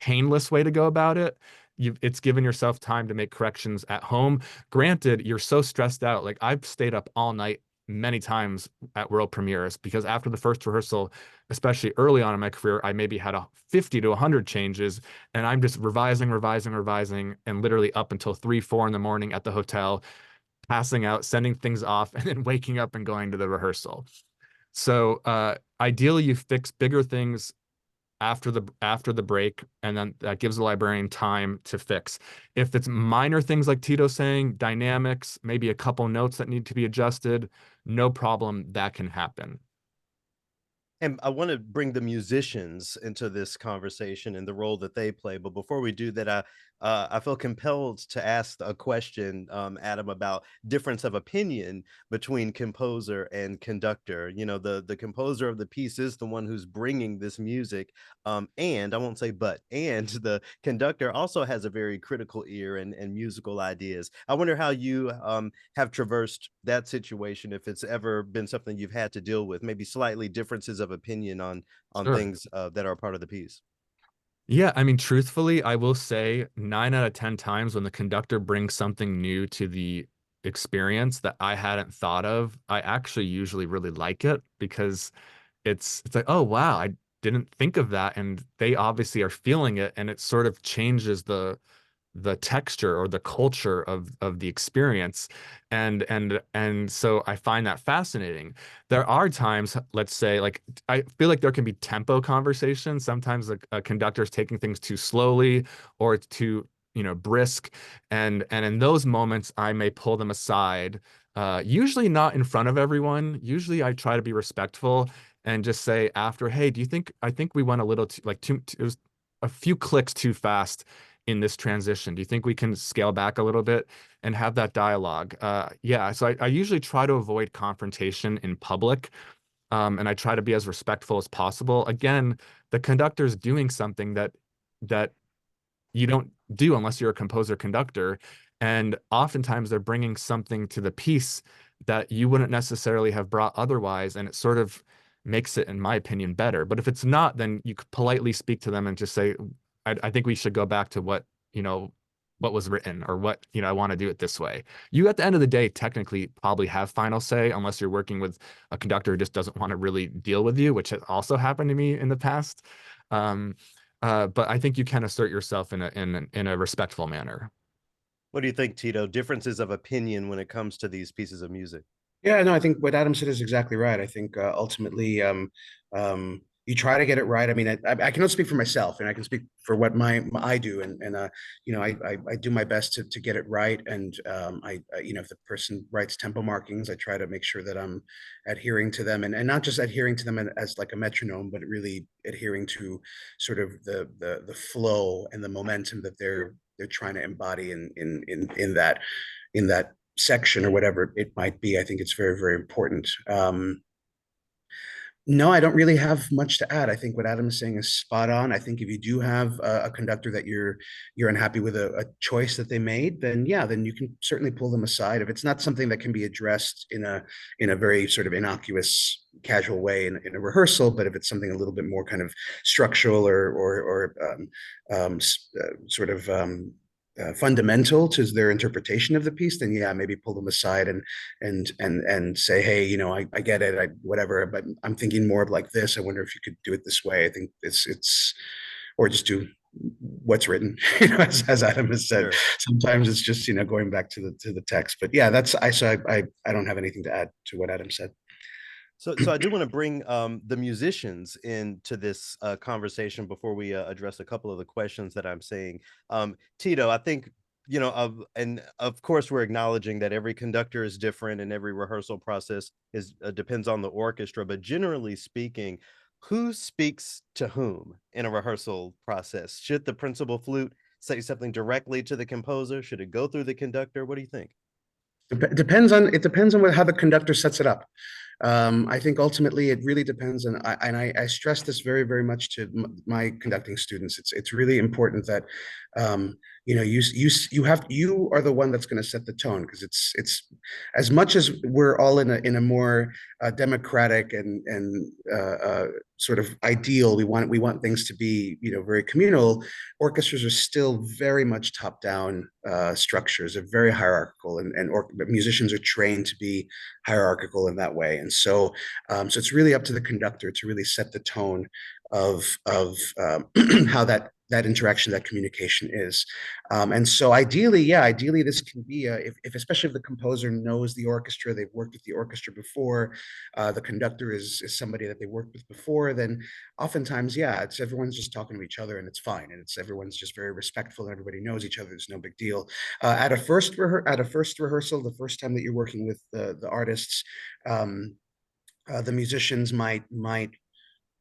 painless way to go about it. It's given yourself time to make corrections at home. Granted, you're so stressed out. Like, I've stayed up all night many times at world premieres, because after the first rehearsal, especially early on in my career, I maybe had 50 to 100 changes, and I'm just revising, and literally up until 3, 4 in the morning at the hotel, passing out, sending things off, and then waking up and going to the rehearsal. So ideally, you fix bigger things after the break, and then that gives the librarian time to fix. If it's minor things like Tito's saying, dynamics, maybe a couple notes that need to be adjusted, no problem, that can happen. And I want to bring the musicians into this conversation and the role that they play. But before we do that, I feel compelled to ask a question, Adam, about difference of opinion between composer and conductor. You know, the composer of the piece is the one who's bringing this music, and I won't say but, and the conductor also has a very critical ear and musical ideas. I wonder how you have traversed that situation, if it's ever been something you've had to deal with, maybe slightly differences of opinion on Sure. things that are part of the piece. Yeah, I mean, truthfully, I will say 9 out of 10 times when the conductor brings something new to the experience that I hadn't thought of, I actually usually really like it, because it's like, oh wow, I didn't think of that, and they obviously are feeling it, and it sort of changes the texture or the culture of the experience. And so I find that fascinating. There are times, let's say, like, I feel like there can be tempo conversations. Sometimes a conductor is taking things too slowly or too, brisk, and in those moments I may pull them aside, usually not in front of everyone. Usually I try to be respectful and just say after, hey, I think we went a little too, like, it was a few clicks too fast in this transition. Do you think we can scale back a little bit and have that dialogue? Yeah, so I usually try to avoid confrontation in public, and I try to be as respectful as possible. Again, the conductor's doing something that you don't do unless you're a composer conductor, and oftentimes they're bringing something to the piece that you wouldn't necessarily have brought otherwise, and it sort of makes it, in my opinion, better. But if it's not, then you could politely speak to them and just say, I think we should go back to what was written, or what, I want to do it this way. You, at the end of the day, technically probably have final say, unless you're working with a conductor who just doesn't want to really deal with you, which has also happened to me in the past. But I think you can assert yourself in a respectful manner. What do you think, Tito? Differences of opinion when it comes to these pieces of music? Yeah, no, I think what Adam said is exactly right. I think ultimately, you try to get it right. I mean, I cannot speak for myself, and I can speak for what I do, and I do my best to get it right. And if the person writes tempo markings, I try to make sure that I'm adhering to them, and not just adhering to them as like a metronome, but really adhering to sort of the flow and the momentum that they're trying to embody in that section or whatever it might be. I think it's very, very important. No, I don't really have much to add. I think what Adam is saying is spot on. I think if you do have a conductor that you're unhappy with a choice that they made, then yeah, then you can certainly pull them aside. If it's not something that can be addressed in a very sort of innocuous, casual way in a rehearsal, but if it's something a little bit more kind of structural or sort of fundamental to their interpretation of the piece, then yeah, maybe pull them aside and say, hey, I get it, whatever, but I'm thinking more of like this. I wonder if you could do it this way. I think it's or just do what's written, as Adam has said. Sure. Sometimes it's just going back to the text. But yeah, I don't have anything to add to what Adam said. So I do want to bring the musicians into this conversation before we address a couple of the questions that I'm saying. Tito, I think, and of course we're acknowledging that every conductor is different and every rehearsal process is depends on the orchestra, but generally speaking, Who speaks to whom in a rehearsal process? Should the principal flute say something directly to the composer? Should it go through the conductor? What do you think? Depends on how the conductor sets it up. I think ultimately it really depends, and I stress this very much to my conducting students. It's really important that you are the one that's going to set the tone, because it's as much as we're all in a more democratic and sort of ideal. We want things to be very communal. Orchestras are still very much top down structures. They're very hierarchical, and musicians are trained to be hierarchical in that way. And so it's really up to the conductor to really set the tone of how that interaction, that communication is. And so ideally this can be if especially if the composer knows the orchestra, they've worked with the orchestra before, the conductor is somebody that they worked with before, then oftentimes, it's everyone's just talking to each other and it's fine, and it's everyone's just very respectful and everybody knows each other. There's no big deal. At a first rehearsal, the first time that you're working with the artists, the musicians might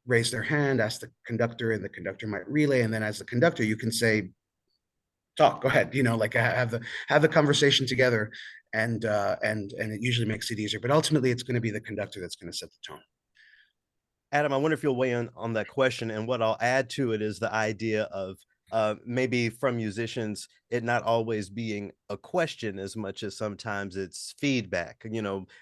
raise their hand, ask the conductor, and the conductor might relay. And then as the conductor, you can say, talk, go ahead, like have the conversation together. And it usually makes it easier. But ultimately it's going to be the conductor that's going to set the tone. Adam, I wonder if you'll weigh in on that question. And what I'll add to it is the idea of maybe from musicians, it not always being a question as much as sometimes it's feedback.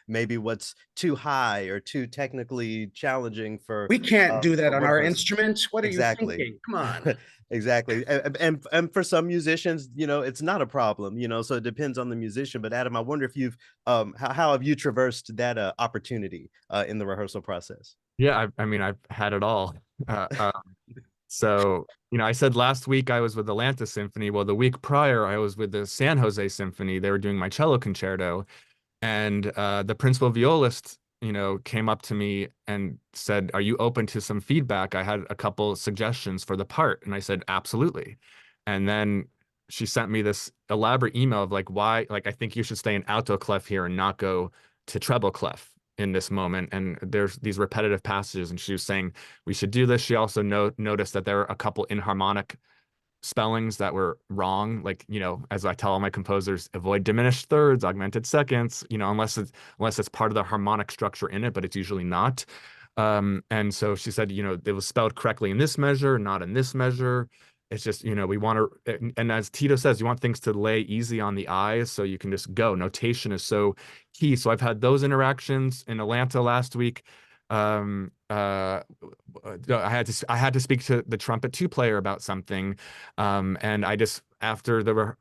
Maybe what's too high or too technically challenging We can't do that for on one our person. instrument. What are you Exactly. thinking? Come on. Exactly. And for some musicians, it's not a problem, so it depends on the musician. But Adam, I wonder if you've how have you traversed that opportunity in the rehearsal process? Yeah, I mean, I've had it all. Uh, uh, so, I said last week I was with Atlanta Symphony. Well, the week prior, I was with the San Jose Symphony. They were doing my cello concerto. And the principal violist, came up to me and said, "Are you open to some feedback? I had a couple suggestions for the part." And I said, "Absolutely." And then she sent me this elaborate email of like, why, like, I think you should stay in alto clef here and not go to treble clef in this moment. And there's these repetitive passages. And she was saying we should do this. She also noticed that there are a couple inharmonic spellings that were wrong. Like, as I tell all my composers, avoid diminished thirds, augmented seconds, unless it's part of the harmonic structure in it, but it's usually not. And so she said, it was spelled correctly in this measure, not in this measure. It's just, we want to, and as Tito says, you want things to lay easy on the eyes so you can just go. Notation is so key. So I've had those interactions in Atlanta last week. I had to speak to the trumpet two player about something, and I just after the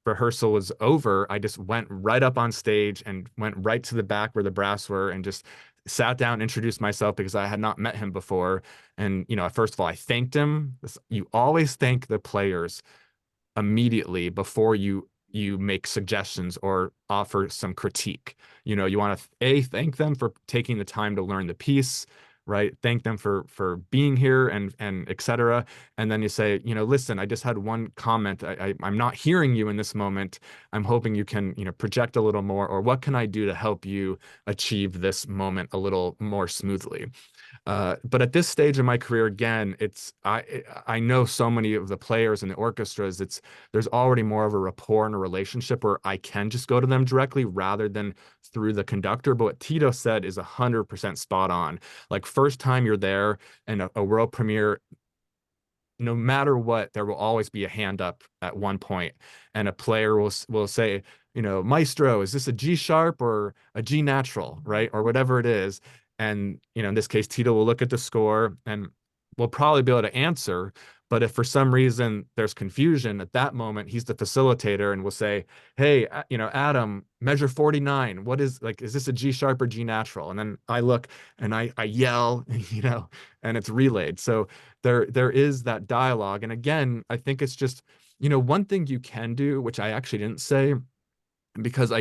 rehearsal was over, I just went right up on stage and went right to the back where the brass were and just sat down, introduced myself because I had not met him before. And first of all, I thanked him. You always thank the players immediately before you make suggestions or offer some critique. You want to thank them for taking the time to learn the piece, right? Thank them for being here and etc. And then you say, listen, I just had one comment. I'm not hearing you in this moment. I'm hoping you can project a little more, or what can I do to help you achieve this moment a little more smoothly? But at this stage in my career, again, I know so many of the players and the orchestras. There's already more of a rapport and a relationship where I can just go to them directly rather than through the conductor. But what Tito said is 100% spot on. Like, first time you're there and a world premiere, no matter what, there will always be a hand up at one point, and a player will say, Maestro, is this a G sharp or a G natural, right? Or whatever it is. And, in this case, Tito will look at the score and will probably be able to answer. But if for some reason there's confusion at that moment, he's the facilitator and will say, hey, Adam, measure 49. What is this a G sharp or G natural? And then I look and I yell, and it's relayed. So there is that dialogue. And again, I think it's just, one thing you can do, which I actually didn't say, because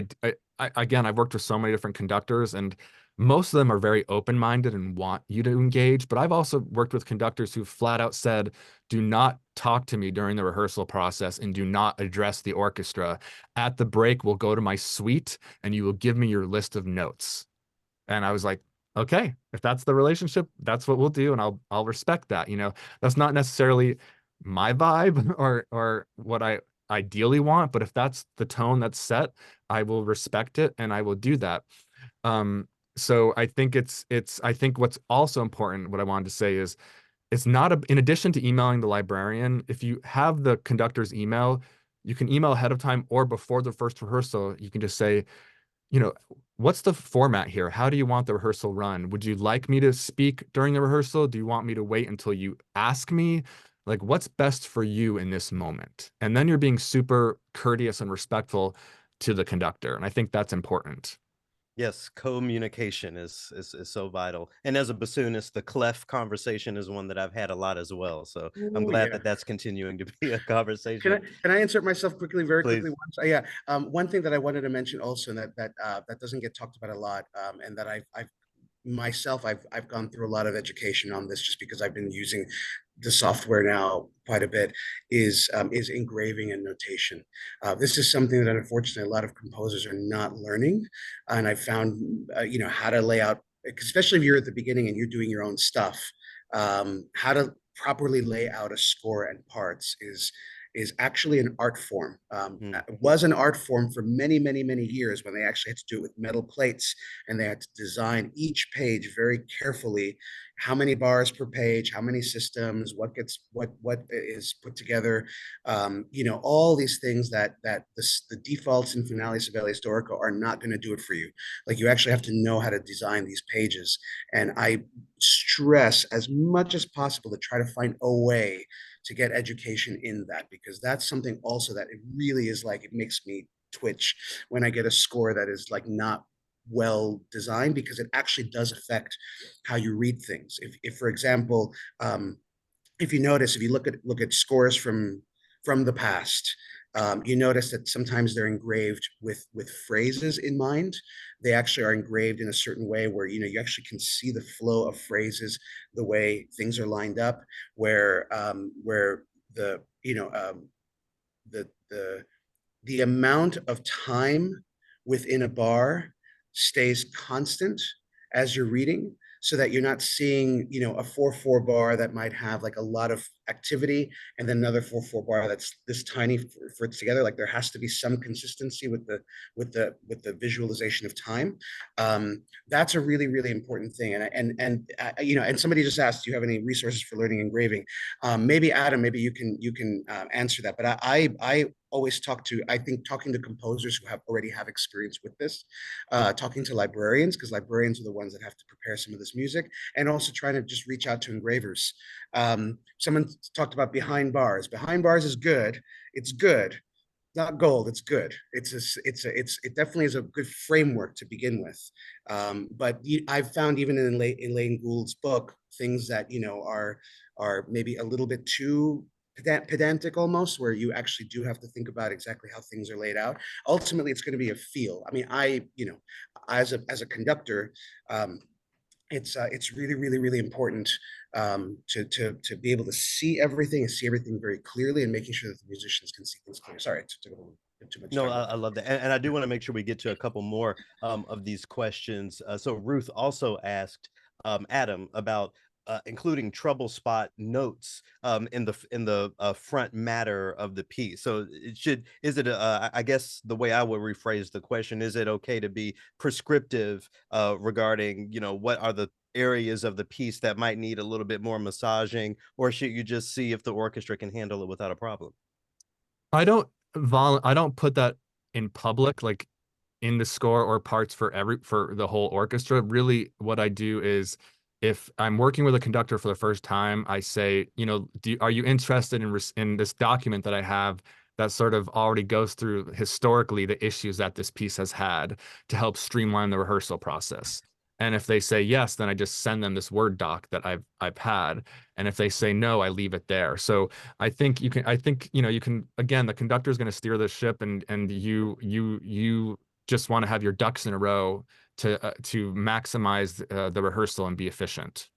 again, I've worked with so many different conductors, and most of them are very open-minded and want you to engage. But I've also worked with conductors who flat out said, do not talk to me during the rehearsal process and do not address the orchestra. At the break, we'll go to my suite and you will give me your list of notes. And I was like, okay, if that's the relationship, that's what we'll do, and I'll respect that. That's not necessarily my vibe or what I ideally want, but if that's the tone that's set, I will respect it and I will do that. So I think I think what's also important, what I wanted to say is, it's not in addition to emailing the librarian, if you have the conductor's email, you can email ahead of time or before the first rehearsal. You can just say, you know, what's the format here? How do you want the rehearsal run? Would you like me to speak during the rehearsal? Do you want me to wait until you ask me? Like, what's best for you in this moment? And then you're being super courteous and respectful to the conductor. And I think that's important. Yes, communication is so vital. And as a bassoonist, the clef conversation is one that I've had a lot as well. So I'm Oh glad yeah. that that's continuing to be a Can conversation. I insert myself quickly, very quickly Please. once? Yeah. One thing that I wanted to mention also, and that doesn't get talked about a lot, and that I've myself I've gone through a lot of education on this just because I've been using the software now quite a bit, is engraving and notation. This is something that unfortunately a lot of composers are not learning, and I found how to lay out, especially if you're at the beginning and you're doing your own stuff, how to properly lay out a score and parts is actually an art form. Mm, It was an art form for many, many, many years when they actually had to do it with metal plates, and they had to design each page very carefully. How many bars per page? How many systems? What is put together? All these things that the defaults in Finale Sibelius Dorico are not going to do it for you. Like, you actually have to know how to design these pages, and I stress as much as possible to try to find a way to get education in that, because that's something also that it really is like, it makes me twitch when I get a score that is like not well designed, because it actually does affect how you read things. If for example, if you notice, if you look at scores from the past, you notice that sometimes they're engraved with phrases in mind. They actually are engraved in a certain way where you actually can see the flow of phrases, the way things are lined up, where the the the the amount of time within a bar stays constant as you're reading, so that you're not seeing a 4/4 bar that might have like a lot of activity, and then another 4/4 bar that's this tiny for it's together. Like, there has to be some consistency with the visualization of time. That's a really, really important thing. And somebody just asked, do you have any resources for learning engraving? Maybe Adam, maybe you can answer that. But I always I think talking to composers who already have experience with this, talking to librarians, because librarians are the ones that have to prepare some of this music, and also trying to just reach out to engravers. Someone talked about behind bars. Behind bars is good. It's good, not gold. It's good. It definitely is a good framework to begin with. But I've found, even in Lane Gould's book, things that are maybe a little bit too pedantic almost, where you actually do have to think about exactly how things are laid out. Ultimately, it's going to be a feel. I mean, as a conductor, it's really, really, really important, to be able to see everything and see everything very clearly, and making sure that the musicians can see things clearly. Sorry, I took a little bit too much no, time. I love that. And I do want to make sure we get to a couple more of these questions. So Ruth also asked Adam about including trouble spot notes in the front matter of the piece. So is it I guess the way I would rephrase the question, is it okay to be prescriptive regarding what are the areas of the piece that might need a little bit more massaging, or should you just see if the orchestra can handle it without a problem? I don't put that in public, like in the score or parts for the whole orchestra. Really, what I do is, if I'm working with a conductor for the first time, I say, are you interested in this document that I have that sort of already goes through historically the issues that this piece has had, to help streamline the rehearsal process? And if they say yes, then I just send them this Word doc that I've had. And if they say no, I leave it there. So I think you can, again, the conductor is going to steer the ship, and you just want to have your ducks in a row to maximize the rehearsal and be efficient.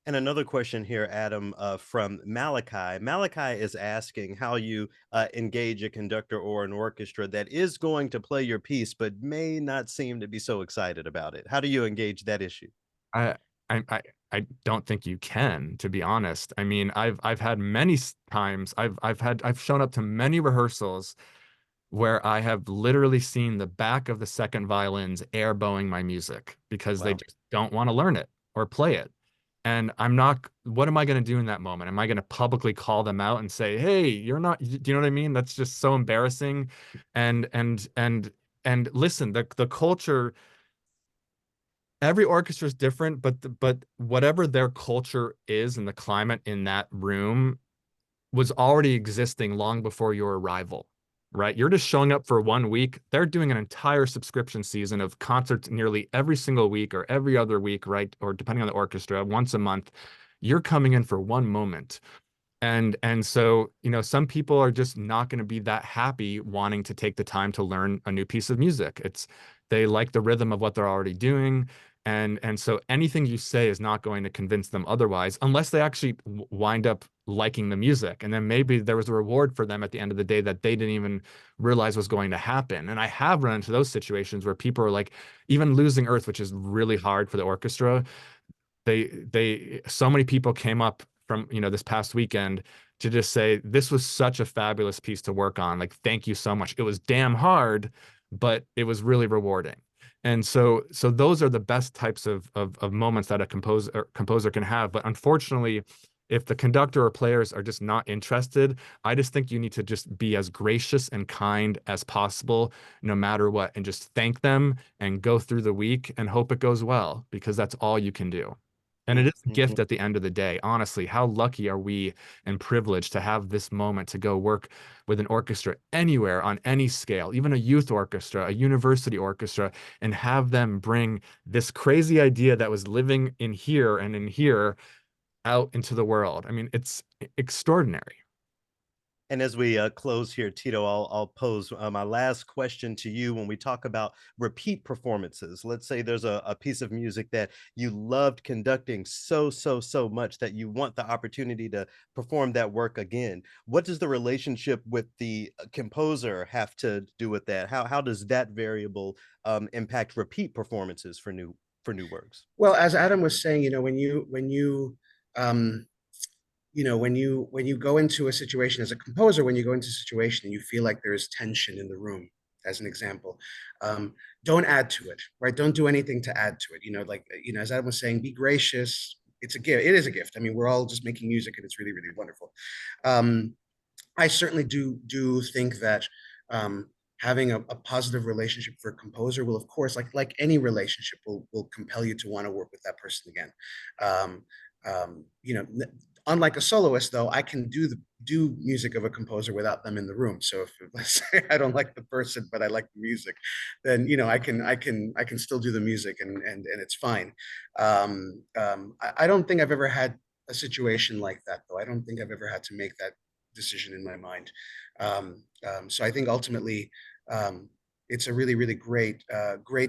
And another question here, Adam, from Malachi. Malachi is asking how you engage a conductor or an orchestra that is going to play your piece, but may not seem to be so excited about it. How do you engage that issue? I I don't think you can, to be honest. I mean, I've had many times I've shown up to many rehearsals where I have literally seen the back of the second violins air bowing my music because they Wow. just don't want to learn it or play it. And I'm not, what am I going to do in that moment? Am I going to publicly call them out and say, "Hey, you're not," do you know what I mean? That's just so embarrassing. And listen, the culture, every orchestra is different, but whatever their culture is and the climate in that room was already existing long before your arrival, right? You're just showing up for 1 week. They're doing an entire subscription season of concerts nearly every single week or every other week, right? Or depending on the orchestra, once a month. You're coming in for one moment. And so, some people are just not going to be that happy wanting to take the time to learn a new piece of music. They like the rhythm of what they're already doing. And so anything you say is not going to convince them otherwise, unless they actually wind up liking the music. And then maybe there was a reward for them at the end of the day that they didn't even realize was going to happen. And I have run into those situations where people are like, even losing Earth, which is really hard for the orchestra, so many people came up from this past weekend to just say, "This was such a fabulous piece to work on, like, thank you so much. It was damn hard, but it was really rewarding." And so those are the best types of moments that a composer can have. But unfortunately, if the conductor or players are just not interested, I just think you need to just be as gracious and kind as possible, no matter what, and just thank them and go through the week and hope it goes well, because that's all you can do. And it Mm, is a mhm. gift at the end of the day. Honestly, how lucky are we and privileged to have this moment to go work with an orchestra anywhere on any scale, even a youth orchestra, a university orchestra, and have them bring this crazy idea that was living in here and in here out into the world. I mean, it's extraordinary. And as we close here, Tito, I'll pose my last question to you. When we talk about repeat performances, let's say there's a piece of music that you loved conducting so much that you want the opportunity to perform that work again. What does the relationship with the composer have to do with that? How does that variable impact repeat performances for new works? Well, as Adam was saying, um, when you go into a situation as a composer, when you go into a situation and you feel like there is tension in the room, as an example, um, don't add to it, right? Don't do anything to add to it. As Adam was saying, be gracious. It's a gift. It is a gift. I mean, we're all just making music, and it's really, really wonderful. Um, I certainly do think that having a positive relationship for a composer will, of course, like any relationship, will compel you to want to work with that person again. Um, Unlike a soloist, though, I can do music of a composer without them in the room. So if, let's say, I don't like the person, but I like the music, then I can still do the music, and it's fine. I don't think I've ever had a situation like that, though. I don't think I've ever had to make that decision in my mind. So I think ultimately, um, it's a really, really great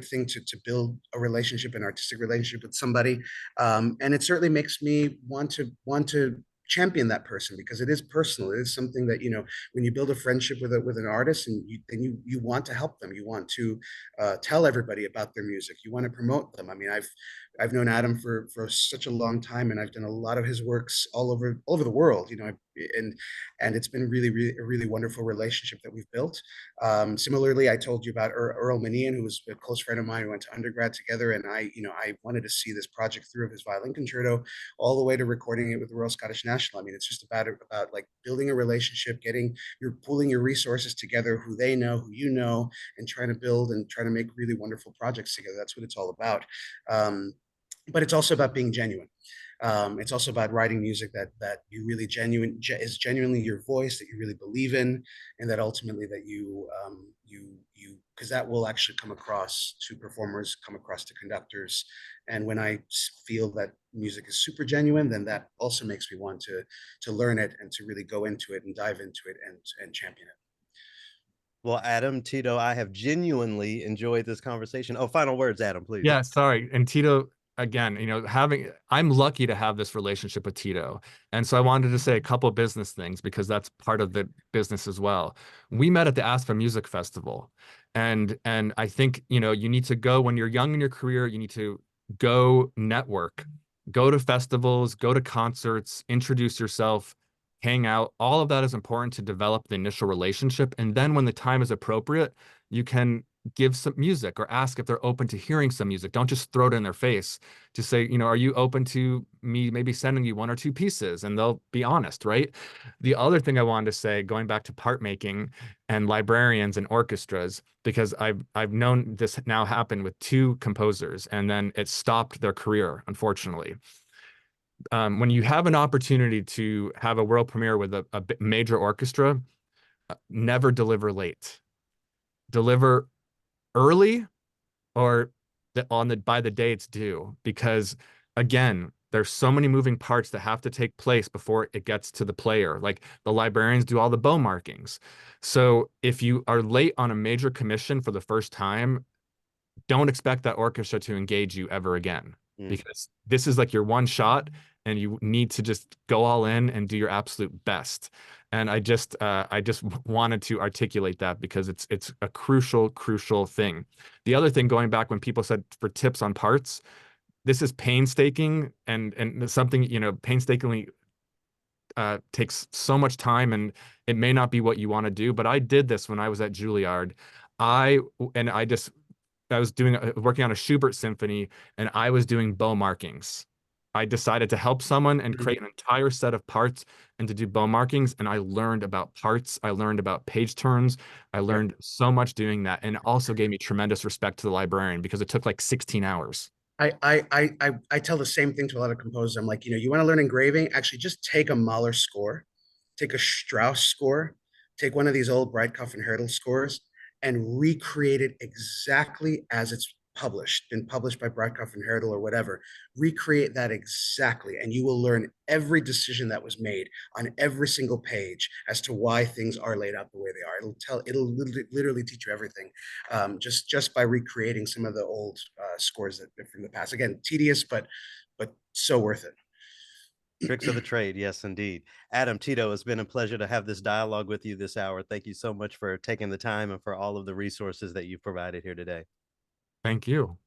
thing to build a relationship, an artistic relationship with somebody, and it certainly makes me want to champion that person, because it is personal. It is something that, when you build a friendship with an artist, and you want to help them, you want to tell everybody about their music, you want to promote them. I mean, I've known Adam for such a long time, and I've done a lot of his works all over the world, and it's been a really wonderful relationship that we've built. Similarly, I told you about Earl Manian, who was a close friend of mine. We went to undergrad together, and I wanted to see this project through, of his violin concerto, all the way to recording it with the Royal Scottish National. I mean, it's just about like building a relationship, you're pooling your resources together, who they know, who you know, and trying to build and trying to make really wonderful projects together. That's what it's all about. But it's also about being genuine. It's also about writing music that you really is genuinely your voice, that you really believe in, and that ultimately that because that will actually come across to performers, come across to conductors. And when I feel that music is super genuine, then that also makes me want to learn it, and to really go into it and dive into it, and champion it. Well, Adam, Tito, I have genuinely enjoyed this conversation. Oh, final words, Adam, please. Yeah, sorry. And Tito, again, I'm lucky to have this relationship with Tito. And so I wanted to say a couple business things because that's part of the business as well. We met at the Aspen Music Festival. And I think, you need to go when you're young in your career, you need to go network, go to festivals, go to concerts, introduce yourself, hang out. All of that is important to develop the initial relationship. And then when the time is appropriate, you can give some music or ask if they're open to hearing some music. Don't just throw it in their face. Just say, are you open to me maybe sending you one or two pieces? And they'll be honest, right? The other thing I wanted to say, going back to part making and librarians and orchestras, because I've known this now happen with two composers, and then it stopped their career, unfortunately. When you have an opportunity to have a world premiere with a major orchestra, never deliver late. Deliver early or by the day it's due, because again, there's so many moving parts that have to take place before it gets to the player. Like the librarians do all the bow markings. So if you are late on a major commission for the first time, don't expect that orchestra to engage you ever again, because this is like your one shot and you need to just go all in and do your absolute best. And I just wanted to articulate that because it's a crucial thing. The other thing, going back when people said for tips on parts, this is painstaking and something, painstakingly takes so much time, and it may not be what you want to do, but I did this when I was at Juilliard. I was working on a Schubert symphony, and I was doing bow markings. I decided to help someone and create an entire set of parts and to do bow markings. And I learned about parts. I learned about page turns. I learned so much doing that. And it also gave me tremendous respect to the librarian because it took like 16 hours. I tell the same thing to a lot of composers. I'm like, you want to learn engraving? Actually, just take a Mahler score, take a Strauss score, take one of these old Breitkopf and Härtel scores, and recreate it exactly as it's been published by Breitkopf and Härtel or whatever. Recreate that exactly, and you will learn every decision that was made on every single page as to why things are laid out the way they are. It'll literally teach you everything, just by recreating some of the old scores that from the past. Again, tedious, but so worth it. Tricks of the trade, yes, indeed. Adam, Tito, it's been a pleasure to have this dialogue with you this hour. Thank you so much for taking the time and for all of the resources that you've provided here today. Thank you.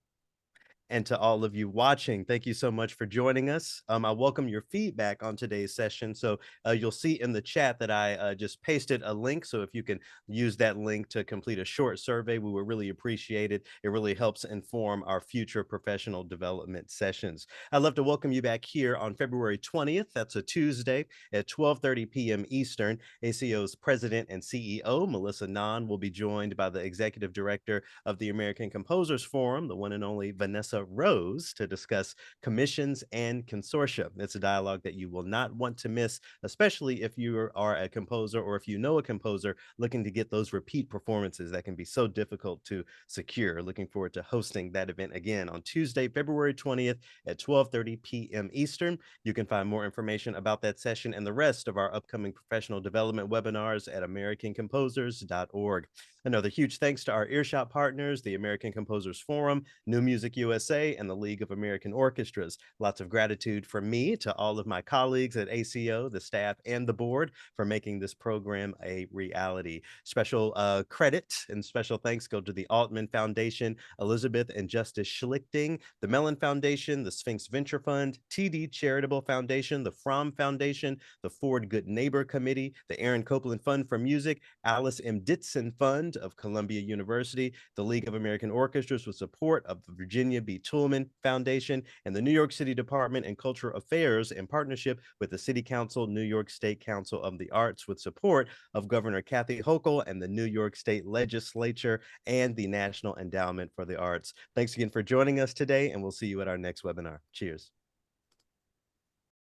And to all of you watching, thank you so much for joining us. I welcome your feedback on today's session. So you'll see in the chat that I just pasted a link. So if you can use that link to complete a short survey, we would really appreciate it. It really helps inform our future professional development sessions. I'd love to welcome you back here on February 20th. That's a Tuesday at 12:30 p.m. Eastern. ACO's president and CEO, Melissa Nahn, will be joined by the executive director of the American Composers Forum, the one and only Vanessa Rose, to discuss commissions and consortia. It's a dialogue that you will not want to miss, especially if you are a composer or if you know a composer looking to get those repeat performances that can be so difficult to secure. Looking forward to hosting that event again on Tuesday, February 20th at 12:30 p.m. Eastern. You can find more information about that session and the rest of our upcoming professional development webinars at americancomposers.org. Another huge thanks to our EarShot partners, the American Composers Forum, New Music USA, and the League of American Orchestras. Lots of gratitude from me to all of my colleagues at ACO, the staff, and the board for making this program a reality. Special credit and special thanks go to the Altman Foundation, Elizabeth and Justice Schlichting, the Mellon Foundation, the Sphinx Venture Fund, TD Charitable Foundation, the Fromm Foundation, the Ford Good Neighbor Committee, the Aaron Copeland Fund for Music, Alice M. Ditson Fund of Columbia University, the League of American Orchestras with support of the Virginia B. Toolman Foundation, and the New York City Department of Cultural Affairs in partnership with the City Council, New York State Council of the Arts with support of Governor Kathy Hochul and the New York State Legislature and the National Endowment for the Arts. Thanks again for joining us today, and we'll see you at our next webinar. Cheers.